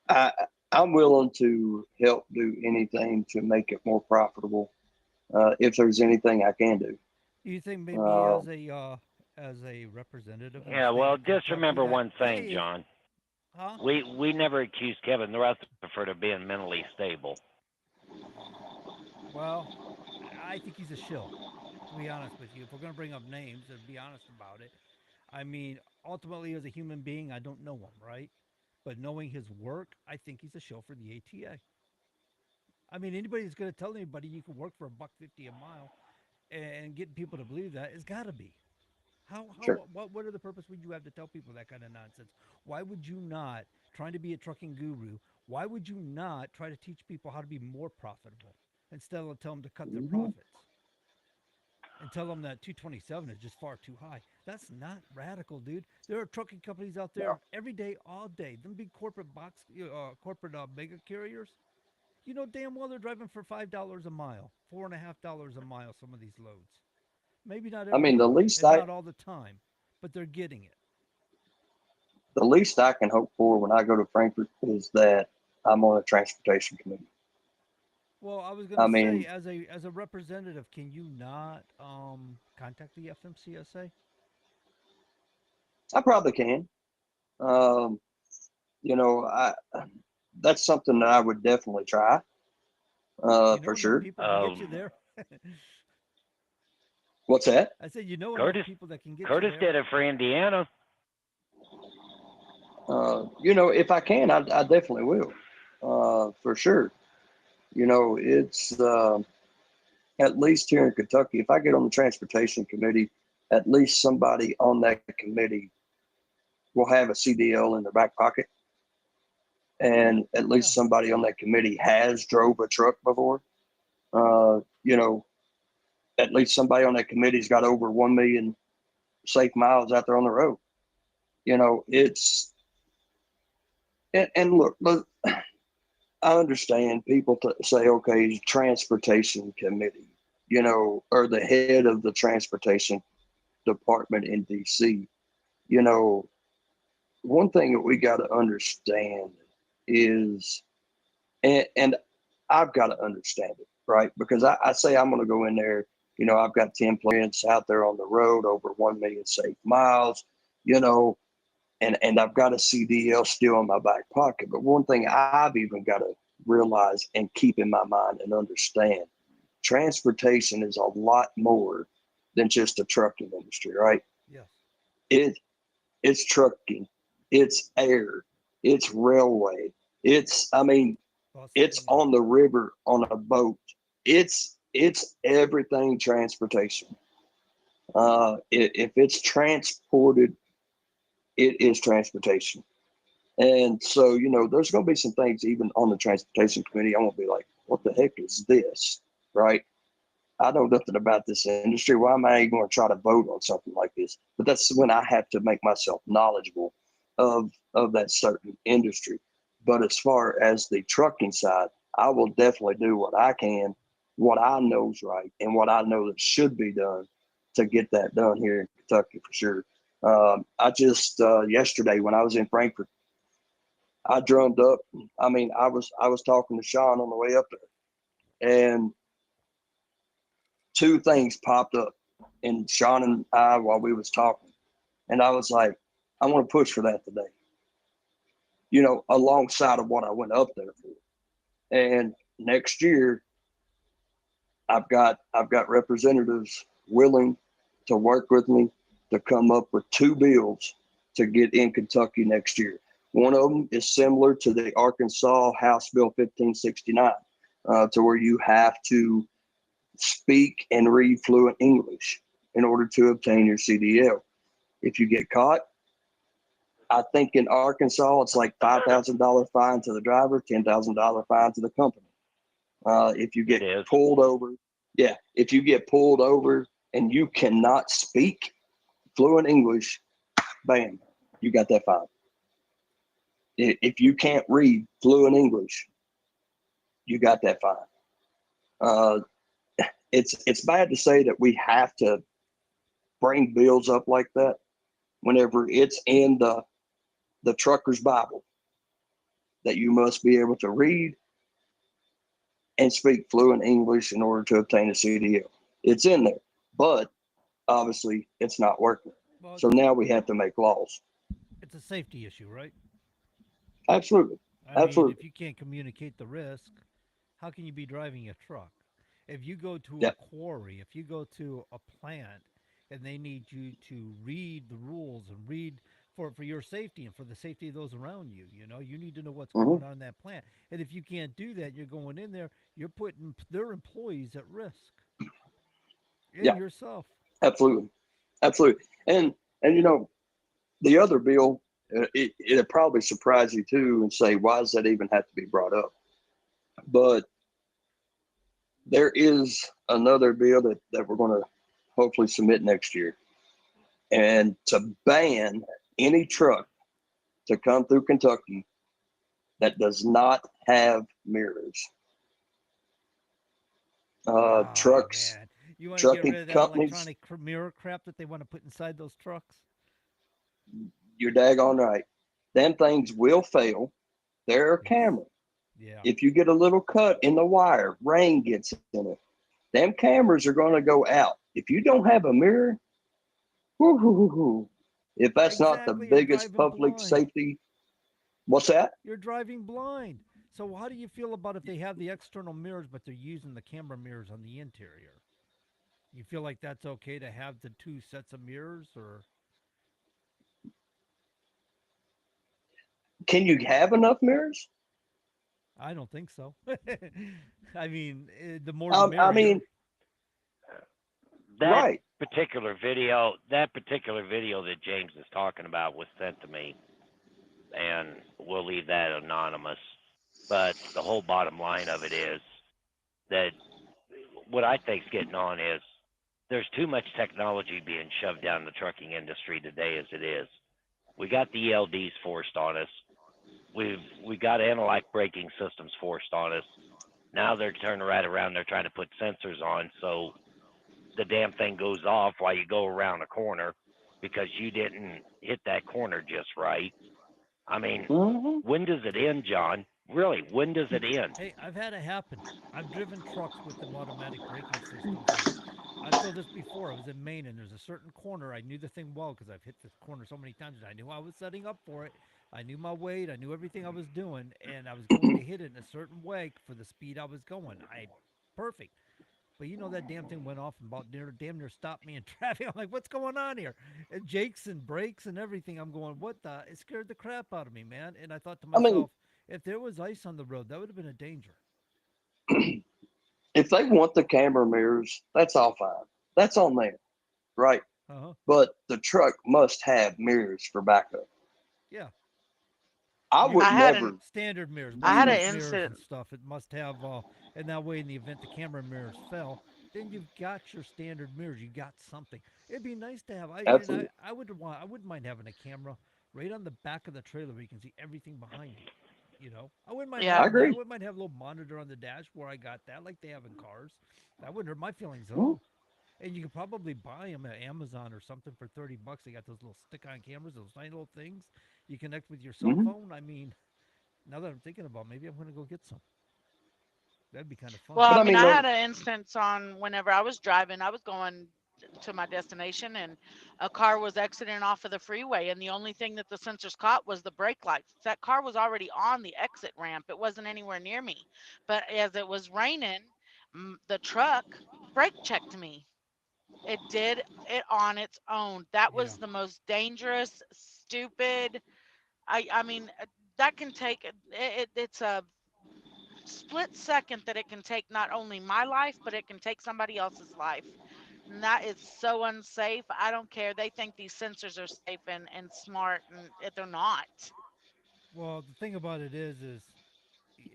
I I'm willing to help do anything to make it more profitable, if there's anything I can do. Do you think maybe Uh, as a representative in the Yeah, state well, of just Kentucky remember that, one thing, hey, John. huh? We never accused Kevin Rutherford of being mentally stable. Well, I think he's a shill. To be honest with you, if we're going to bring up names and be honest about it, I mean, ultimately, as a human being, I don't know him, right? But knowing his work, I think he's a shill for the ATA. I mean, anybody that's going to tell anybody you can work for $1.50 a mile and getting people to believe that has got to be. sure. What other purpose would you have to tell people that kind of nonsense? Why would you not, trying to be a trucking guru, why would you not try to teach people how to be more profitable instead of tell them to cut their Hmm. profits and tell them that 227 is just far too high? That's not radical, dude. There are trucking companies out No. there every day, all day. Them big corporate mega carriers. You know damn well they're driving for $5 a mile, $4.50 a mile. Some of these loads. Maybe not I every mean, load and not all the time, but they're getting it. the least I can hope for when I go to Frankfurt is that I'm on a transportation committee. Well, I was I gonna say, mean, as a representative, can you not contact the FMCSA? I probably can. Um, I that's something that I would definitely try, You for know enough sure. people to get you Um, there. What's that? I said, you know enough Curtis people that can get Curtis you did there. it for Indiana. If I can, I definitely will, for sure. It's at least here in Kentucky, if I get on the transportation committee, at least somebody on that committee will have a CDL in their back pocket. And at least Yeah. somebody on that committee has drove a truck before. Uh, you know, at least somebody on that committee's got over 1 million safe miles out there on the road. It's, and look, I understand people say, okay, transportation committee, or the head of the transportation department in DC. You know, one thing that we got to understand is, and I've got to understand it, right? Because I say I'm going to go in there, I've got 10 plants out there on the road, over 1 million safe miles, you know, and I've got a CDL still in my back pocket. But one thing I've even got to realize and keep in my mind and understand, transportation is a lot more than just a trucking industry, right? Yes. It's trucking, it's air, it's railway, it's Busing. on the river on a boat. It's everything transportation. If it's transported, it is transportation. And so, there's going to be some things even on the transportation committee. I'm going to be like, what the heck is this? Right? I know nothing about this industry. Why am I even going to try to vote on something like this? But that's when I have to make myself knowledgeable of that certain industry. But as far as the trucking side, I will definitely do what I can, what I know is right, and what I know that should be done to get that done here in Kentucky for sure. I just yesterday when I was in Frankfurt, I drummed up. I was talking to Sean on the way up there, and two things popped up in Sean and I while we was talking. And I was like, I want to push for that today, alongside of what I went up there for. And next year, I've got representatives willing to work with me to come up with two bills to get in Kentucky next year. One of them is similar to the Arkansas House Bill 1569, to where you have to speak and read fluent English in order to obtain your CDL. If you get caught, I think in Arkansas, it's like $5,000 fine to the driver, $10,000 fine to the company. If you get pulled over, if you get pulled over and you cannot speak fluent English, bam, you got that fine. If you can't read fluent English, you got that fine. It's bad to say that we have to bring bills up like that whenever it's in the trucker's Bible that you must be able to read and speak fluent English in order to obtain a CDL. It's in there, but obviously it's not working. Well, So now we have to make laws. it's a safety issue, right? Absolutely. I mean, Absolutely. if you can't communicate the risk, how can you be driving a truck? If you go to a Yeah. quarry, if you go to a plant and they need you to read the rules and read for your safety and for the safety of those around you, you need to know what's hmm going on in that plant. And if you can't do that, you're going in there, you're putting their employees at risk and Yeah. yourself. Absolutely. Absolutely. And the other bill, it'll probably surprise you too and say, why does that even have to be brought up? But there is another bill that we're going to hopefully submit next year. And to ban any truck to come through Kentucky that does not have mirrors. Oh Trucks, man, you want to get rid trucking of that companies, electronic mirror crap that they want to put inside those trucks? you're daggone right. Them things will fail. There are Yes. cameras. Yeah. If you get a little cut in the wire, rain gets in it. Them cameras are going to go out. If you don't have a mirror, whoo, if that's not the Exactly. You're biggest driving public blind. safety, what's that? You're driving blind. So how do you feel about if they have the external mirrors, but they're using the camera mirrors on the interior? You feel like that's okay to have the two sets of mirrors, or Can you have enough mirrors? I don't think so. I mean, the more the I merrier. mean, That right. that particular video that James is talking about was sent to me, and we'll leave that anonymous. But the whole bottom line of it is that what I think's getting on is there's too much technology being shoved down the trucking industry today as it is. We got the ELDs forced on us. We got analog braking systems forced on us. Now they're turning right around. They're trying to put sensors on, so the damn thing goes off while you go around a corner because you didn't hit that corner just right. I mean, Hmm. when does it end, John? Really, when does it end? Hey, I've had it happen. I've driven trucks with them automatic braking systems, and I've told this before. I was in Maine, and there's a certain corner. I knew the thing well because I've hit this corner so many times, and I knew I was setting up for it. I knew my weight. I knew everything I was doing, and I was going to hit it in a certain way for the speed I was going. Perfect. But you know that damn thing went off and about damn near stopped me in traffic. I'm like, what's going on here? And jakes and brakes and everything. I'm going, what the? It scared the crap out of me, man. And I thought to I mean, myself, if there was ice on the road, that would have been a danger. if they want the camera mirrors, that's all fine. That's on them, right? Uh huh. But the truck must have mirrors for backup. Yeah. I You would I had never an standard mirrors, I had backup use. an mirrors and incident. stuff. It must have, and that way, in the event the camera mirrors fell, then you've got your standard mirrors. You got something. It'd be nice to have. Absolutely. I wouldn't mind having a camera right on the back of the trailer where you can see everything behind you. You know, I wouldn't mind I Yeah. having that. I agree. wouldn't mind having a little monitor on the dash where I got that, like they have in cars. That wouldn't hurt my feelings at Mhm. all. And you could probably buy them at Amazon or something for $30. They got those little stick-on cameras, those tiny little things you connect with your cell Mhm. phone. I mean, now that I'm thinking about it, maybe I'm going to go get some. That'd be kind of fun. Well, But I I mean, mean, I look. had an instance on whenever I was driving, I was going to my destination and a car was exiting off of the freeway and the only thing that the sensors caught was the brake lights. That car was already on the exit ramp. It wasn't anywhere near me. But as it was raining, the truck brake checked me. It did it on its own. That Yeah. was the most dangerous, stupid. I mean, that can take it's a split second that it can take not only my life, but it can take somebody else's life. And that is so unsafe. I don't care. They think these sensors are safe and smart, and they're not. Well, the thing about it is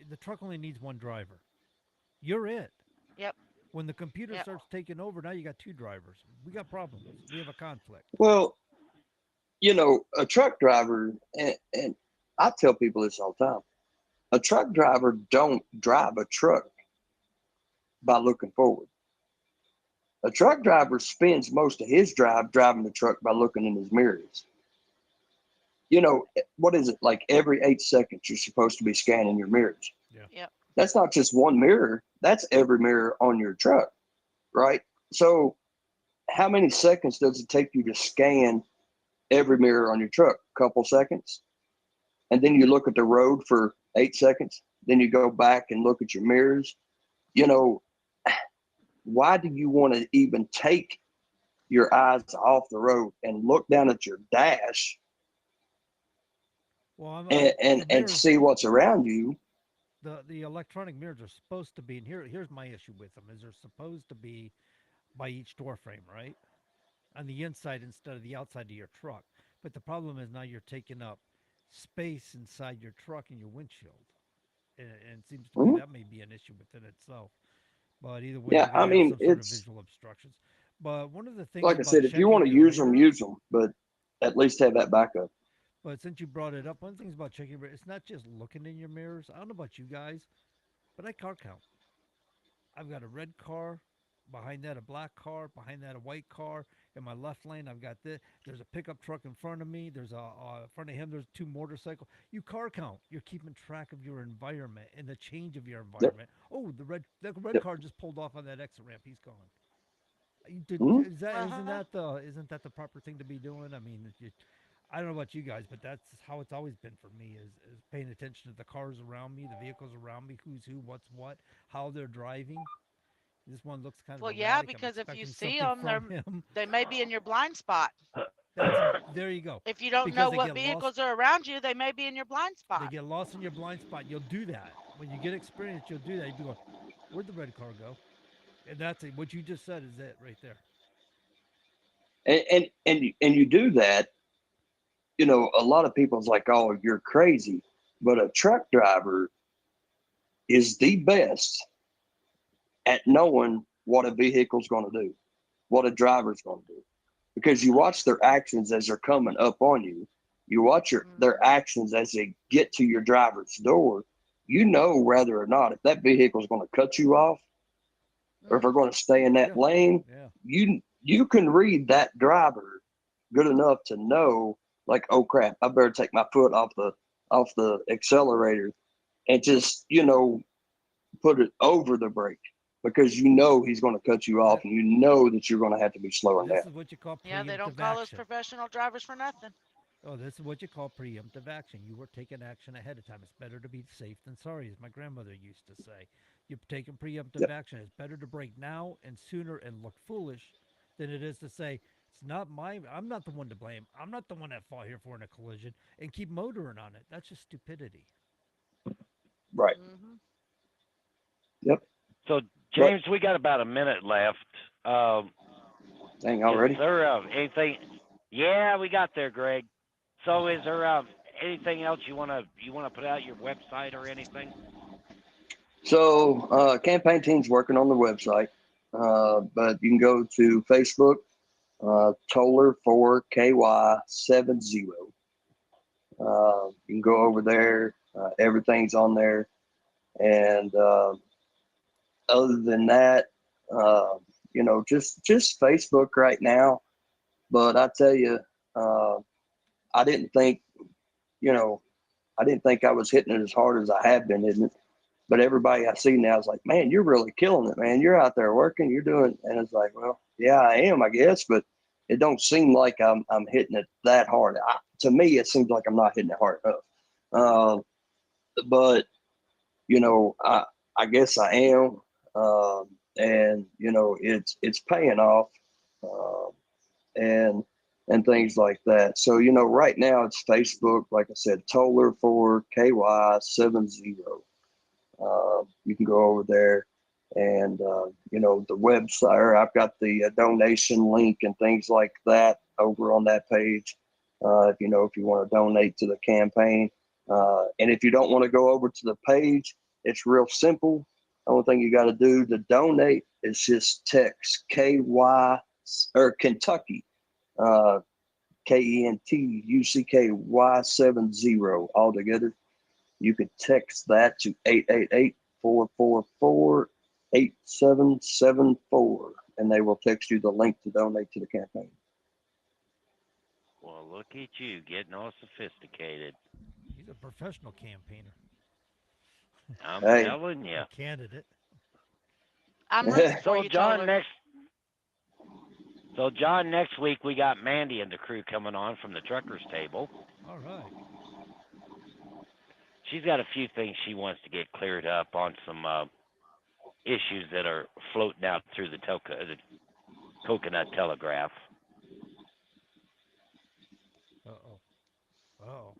the truck only needs one driver. You're it. Yep. When the computer Yep. starts taking over, now you got two drivers. We got problems. We have a conflict. Well, a truck driver, and I tell people this all the time. A truck driver don't drive a truck by looking forward. A truck driver spends most of his drive driving the truck by looking in his mirrors. What is it like every 8 seconds you're supposed to be scanning your mirrors? Yeah. Yep. That's not just one mirror, that's every mirror on your truck, right? So, how many seconds does it take you to scan every mirror on your truck? Couple seconds. And then you look at the road for 8 seconds. Then you go back and look at your mirrors. You know, why do you want to even take your eyes off the road and look down at your dash Well, and the and mirrors, see what's around you? the electronic mirrors are supposed to be, and here's my issue with them: is they're supposed to be by each door frame, right, on the inside instead of the outside of your truck. But the problem is now you're taking up space inside your truck and your windshield, and it seems to me Mhm. that may be an issue within itself. But either way, Yeah, you're going I to have mean, some sort of it's visual obstructions. But one of the things like I about said, if you want checking to your mirrors, use them, but at least have that backup. but since you brought it up, one of the things about checking your mirrors, it's not just looking in your mirrors. I don't know about you guys, but I car count. I've got a red car, behind that a black car, behind that a white car. In my left lane, I've got this. There's a pickup truck in front of me. There's in front of him. There's two motorcycles. You car count. You're keeping track of your environment and the change of your Yep, environment. Oh, the red yep. car just pulled off on that exit ramp. He's gone. Mhm. Is that Uh-huh. isn't that the proper thing to be doing? I mean, I don't know about you guys, but that's how it's always been for me is paying attention to the cars around me, the vehicles around me, who's who, what's what, how they're driving. This one looks kind of Well, yeah, erratic. I'm because if you expecting see something them, from him. they may be in your blind spot. There you go. If you don't Because know they what get lost. vehicles are around you, they may be in your blind They spot. get lost in your blind spot. You'll do that when you get experience. You'll do that. You'll be going, "Where'd the red car go?" And that's it. What you just said is it right there. And you do that. You know, a lot of people's like, "Oh, you're crazy," but a truck driver is the best at knowing what a vehicle's going to do, what a driver's going to do, because you watch their actions as they're coming up on you. You watch their actions as they get to your driver's door. You know whether or not if that vehicle is going to cut you off or if they're going to stay in that Yeah. lane. Yeah. You can read that driver good enough to know, like, oh crap, I better take my foot off the accelerator and just, put it over the brake, because you know he's going to cut you off, Yep. and you know that you're going to have to be slowing This down. is what you call Yeah, they don't preemptive call us action. professional drivers for nothing. Oh, this is what you call preemptive action. You were taking action ahead of time. It's better to be safe than sorry, as my grandmother used to say. You're taking preemptive Yep. action. It's better to break now and sooner and look foolish than it is to say, it's not I'm not the one to blame. I'm not the one that fought here for in a collision and keep motoring on it. That's just stupidity. Right. Hmm. Yep. So, James, we got about a minute left. Dang, Is already. there anything? Yeah, we got there, Greg. So, is there anything else you wanna put out your website or anything? So campaign team's working on the website, but you can go to Facebook, Toller for KY70. You can go over there. Everything's on there. And other than that, just Facebook right now. But I tell you, uh, I didn't think, I didn't think I was hitting it as hard as I have been hitting it. But everybody I see now is like, man, you're really killing it, man. You're out there working, you're doing, and it's like, well, yeah, I am, I guess, but it don't seem like I'm hitting it that hard. To me, it seems like I'm not hitting it hard enough. But I guess I am, and it's paying off, and things like that. So right now it's Facebook, like I said, Toller for KY70. You can go over there, and the website. Or I've got the donation link and things like that over on that page. If you want to donate to the campaign, and if you don't want to go over to the page, it's real simple. The only thing you got to do to donate is just text KY or Kentucky, KENTUCKY70 all together. You could text that to 888-444-8774, and they will text you the link to donate to the campaign. Well, look at you getting all sophisticated. He's a professional campaigner, I'm Hey. telling you. a candidate. I'm rooting for So, you, John, Toller. next week we got Mandy and the crew coming on from the truckers table. All right. She's got a few things she wants to get cleared up on some issues that are floating out through the Coconut Telegraph. Uh-oh. Uh-oh.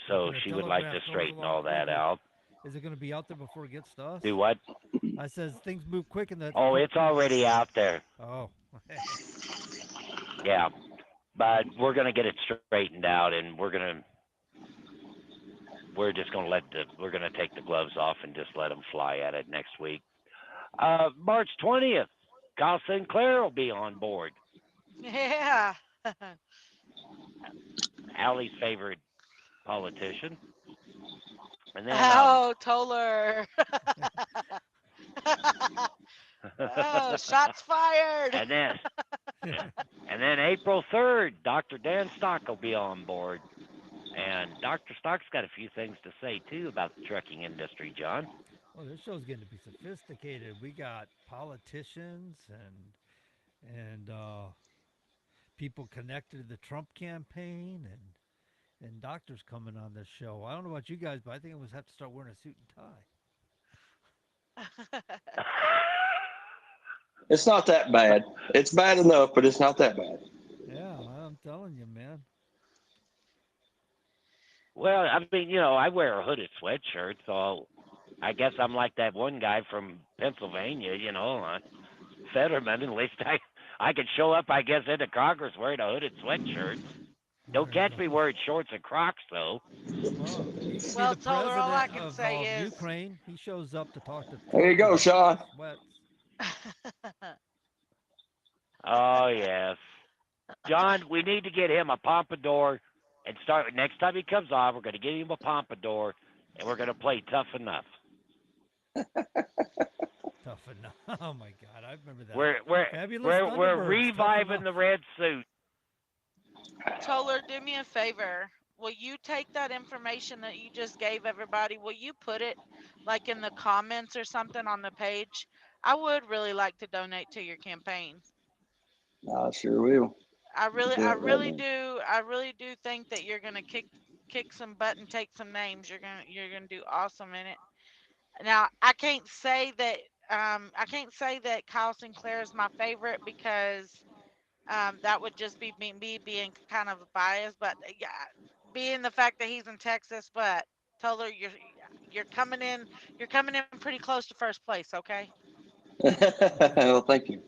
So she would like to straighten all that out. Is it going to be out there before it gets to us? Do what? I says things move quick in the. Oh, it's already out there. Oh. Yeah. But we're going to get it straightened out, and we're just going to we're going to take the gloves off and just let them fly at it next week. March 20th, Kyle Sinclair will be on board. Yeah. Allie's favorite politician. And then, Oh, Toller. Oh, shots fired. and then April 3rd, Dr. Dan Stock will be on board. And Dr. Stock's got a few things to say, too, about the trucking industry, John. Well, this show's getting to be sophisticated. We got politicians and people connected to the Trump campaign and doctors coming on this show. I don't know about you guys, but I think I would have to start wearing a suit and tie. It's not that bad. It's bad enough, but it's not that bad. Yeah, I'm telling you, man. Well, I mean, I wear a hooded sweatshirt, so I guess I'm like that one guy from Pennsylvania, Fetterman. At least I could show up, I guess, into Congress wearing a hooded sweatshirt. Don't There you catch go. me wearing shorts and Crocs, though. Well, you see Well, the Toller, all I president can of say is, Ukraine. He shows up to talk to There Trump you go, in Sean. sweats. Oh yes, John. We need to get him a pompadour and start next time he comes on. We're going to get him a pompadour, and we're going to play Tough Enough. Tough enough. Oh my God, I remember that. We're we're Fabulous we're Thunderbirds. reviving Tough the enough. red suit. Toller, do me a favor. Will you take that information that you just gave everybody? Will you put it like in the comments or something on the page? I would really like to donate to your campaign. I sure will. I really, Do I it right really now. do. I really do think that you're gonna kick some butt and take some names. You're gonna do awesome in it. Now, I can't say that Kyle Sinclair is my favorite because that would just be me being kind of biased. But yeah, being the fact that he's in Texas, but Toller, you're coming in pretty close to first place. Okay. Well, thank you.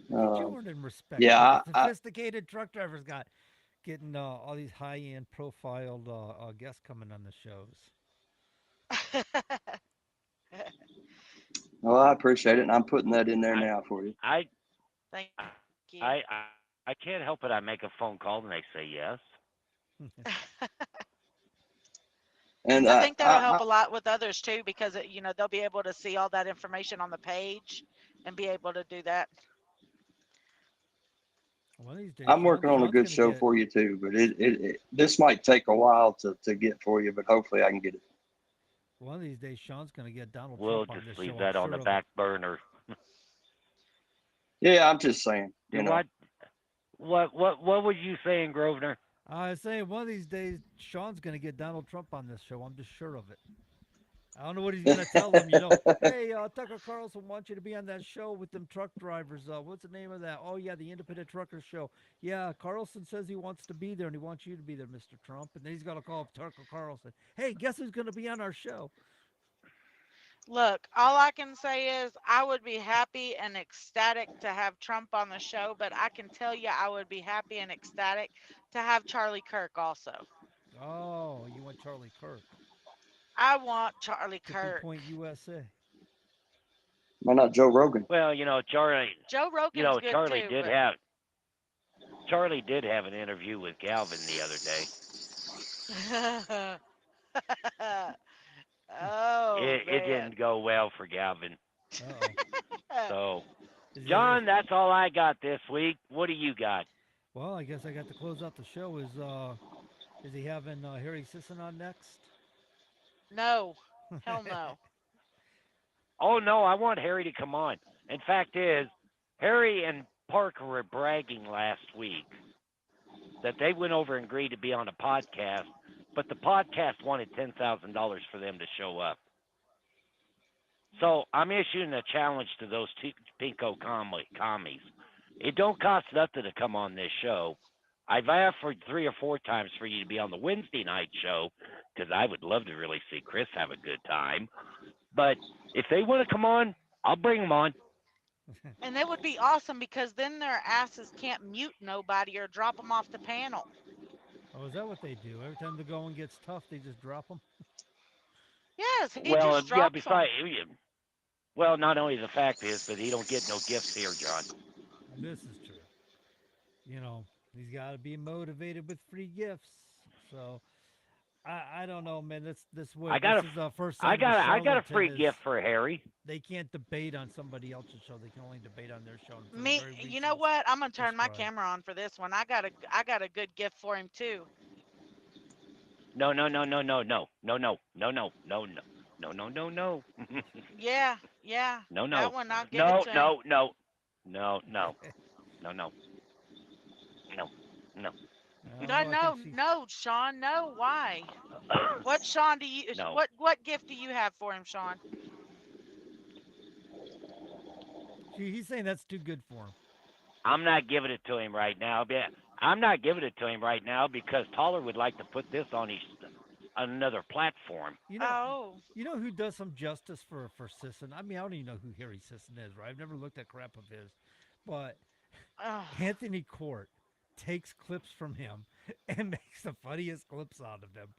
Look at you earning respect Yeah, here. The I, sophisticated truck drivers got getting all these high-end profiled guests coming on the shows. well, I appreciate it, and I'm putting that in there I now for you. I Thank you. I can't help it. I make a phone call and they say yes. And I think that'll help a lot with others too, because they'll be able to see all that information on the page and be able to do that. One of these days, I'm working on a Sean's good gonna show get. for you too, but this might take a while to get for you, but hopefully I can get it. One of these days, Sean's gonna get Donald We'll Trump on just this leave show. that I'm on sure the of back burner. Yeah, I'm just saying, Do what was you saying, Grosvenor? I was saying one of these days, Sean's gonna get Donald Trump on this show. I'm just sure of it. I don't know what he's gonna tell him. Hey, Tucker Carlson wants you to be on that show with them truck drivers. What's the name of that? Oh yeah, the Independent Truckers Show. Yeah, Carlson says he wants to be there and he wants you to be there, Mr. Trump. And then he's gonna call up Tucker Carlson. Hey, guess who's gonna be on our show? Look, all I can say is I would be happy and ecstatic to have Trump on the show, but I can tell you I would be happy and ecstatic to have Charlie Kirk also. Oh, you want Charlie Kirk? I want Charlie Tipping Kirk. Point USA. Why not Joe Rogan? Well, Charlie. Joe Rogan's good Charlie too, did but have Charlie did have an interview with Galvin the other day. oh It man. didn't go well for Galvin. Uh-oh. So, Is John, that's all I got this week. What do you got? Well, I guess I got to close out the show. Is he having Harry Sisson on next? No, hell no. Oh no, I want Harry to come on. In fact, Harry and Parker were bragging last week that they went over and agreed to be on a podcast, but the podcast wanted $10,000 for them to show up. So I'm issuing a challenge to those two pinko commies. It don't cost nothing to come on this show. I've offered 3 or 4 times for you to be on the Wednesday night show because I would love to really see Chris have a good time. But if they want to come on, I'll bring them on. And it would be awesome because then their asses can't mute nobody or drop them off the panel. Oh, is that what they do? Every time the going gets tough, they just drop them? Yes, he Well, just yeah, drops besides, them. well, not only the fact is, but he don't get no gifts here, John. This is true. He's got to be motivated with free gifts. So, I don't know, man. This way. This is the first time I got a Charlatan free gift for Harry. They can't debate on somebody else's show. They can only debate on their show. and for the Me, very you know reasons what? I'm gonna turn my described. camera on for this one. I got a good gift for him too. No, no, no, no, no, no, no, no, no, no, no, no, no, no, no, no. Yeah, No, no, that one I'll give no, it to him. no, no, no, no, no, no, no, no. No, I No, think no, Sean, no. Why? What, Sean? No. What gift do you have for him, Sean? He's saying that's too good for him. I'm not giving it to him right now. I'm not giving it to him right now because Toller would like to put this on another platform. You know, Oh, you know who does some justice for Sisson? I mean, I don't even know who Harry Sisson is, right? I've never looked at crap of his, but ugh. Anthony Court takes clips from him and makes the funniest clips out of them.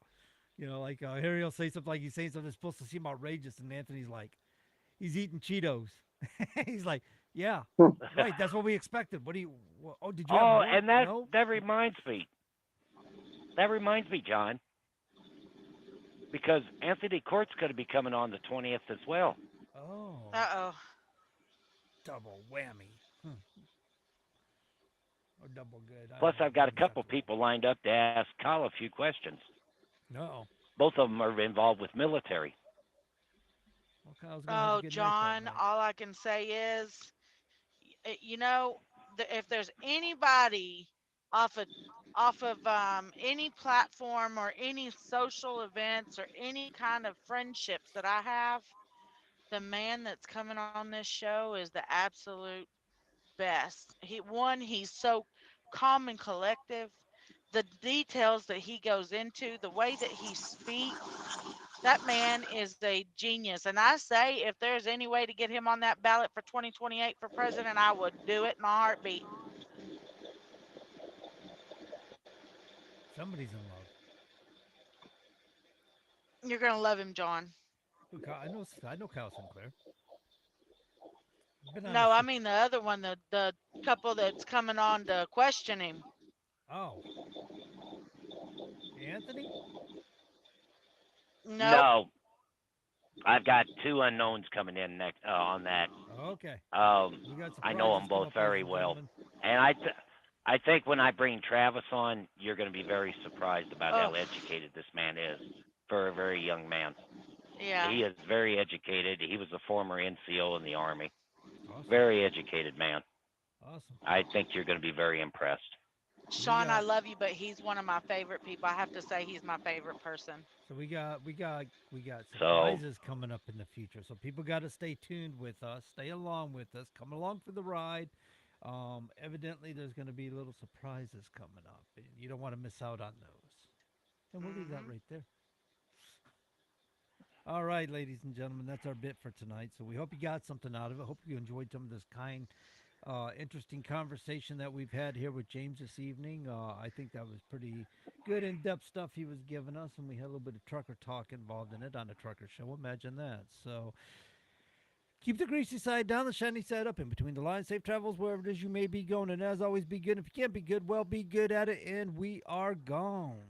You know, like Harry will say something like he's saying something that's supposed to seem outrageous, and Anthony's like, he's eating Cheetos. He's like, yeah, right. That's what we expected. What do you? Oh, did you have Oh, more? and No? that reminds me. That reminds me, John, because Anthony Court's going to be coming on the 20th as well. Oh, Uh-oh. double whammy. Or double good. I Plus, don't know. I've got a Maybe it's couple not the- people lined up to ask Kyle a few questions. No. Both of them are involved with military. Well, Kyle's gonna have a Oh, good John, night that night. all I can say is, you know, if there's anybody off of any platform or any social events or any kind of friendships that I have, the man that's coming on this show is the absolute best. He's so calm and collective. The details that he goes into, the way that he speaks, that man is a genius. And I say, if there's any way to get him on that ballot for 2028 for president, I would do it in a heartbeat. Somebody's in love. You're gonna love him, John. Who, I know Kyle Sinclair. Been on No, his I mean the other one, the couple that's coming on to question him. Oh. Anthony? Nope. No, I've got two unknowns coming in next on that. Okay. Um, We got I know surprises them both coming up, very ladies and well, gentlemen. and I think when I bring Travis on, you're going to be very surprised about how Oh. educated this man is for a very young man. Yeah. He is very educated. He was a former NCO in the Army. Awesome. Very educated man. Awesome. I think you're going to be very impressed. Sean, I got- love you, but he's one of my favorite people. I have to say he's my favorite person. So we got surprises coming up in the future. So people got to stay tuned with us, stay along with us, come along for the ride. Evidently, there's going to be little surprises coming up, and you don't want to miss out on those. And we'll leave that right there. All right, ladies and gentlemen, that's our bit for tonight. So we hope you got something out of it. Hope you enjoyed some of this interesting conversation that we've had here with James this evening. I think that was pretty good, in-depth stuff he was giving us, and we had a little bit of trucker talk involved in it on the Trucker Show. Imagine that. So keep the greasy side down, the shiny side up, in between the lines. Safe travels wherever it is you may be going, and as always, be good. If you can't be good, well, be good at it, and we are gone.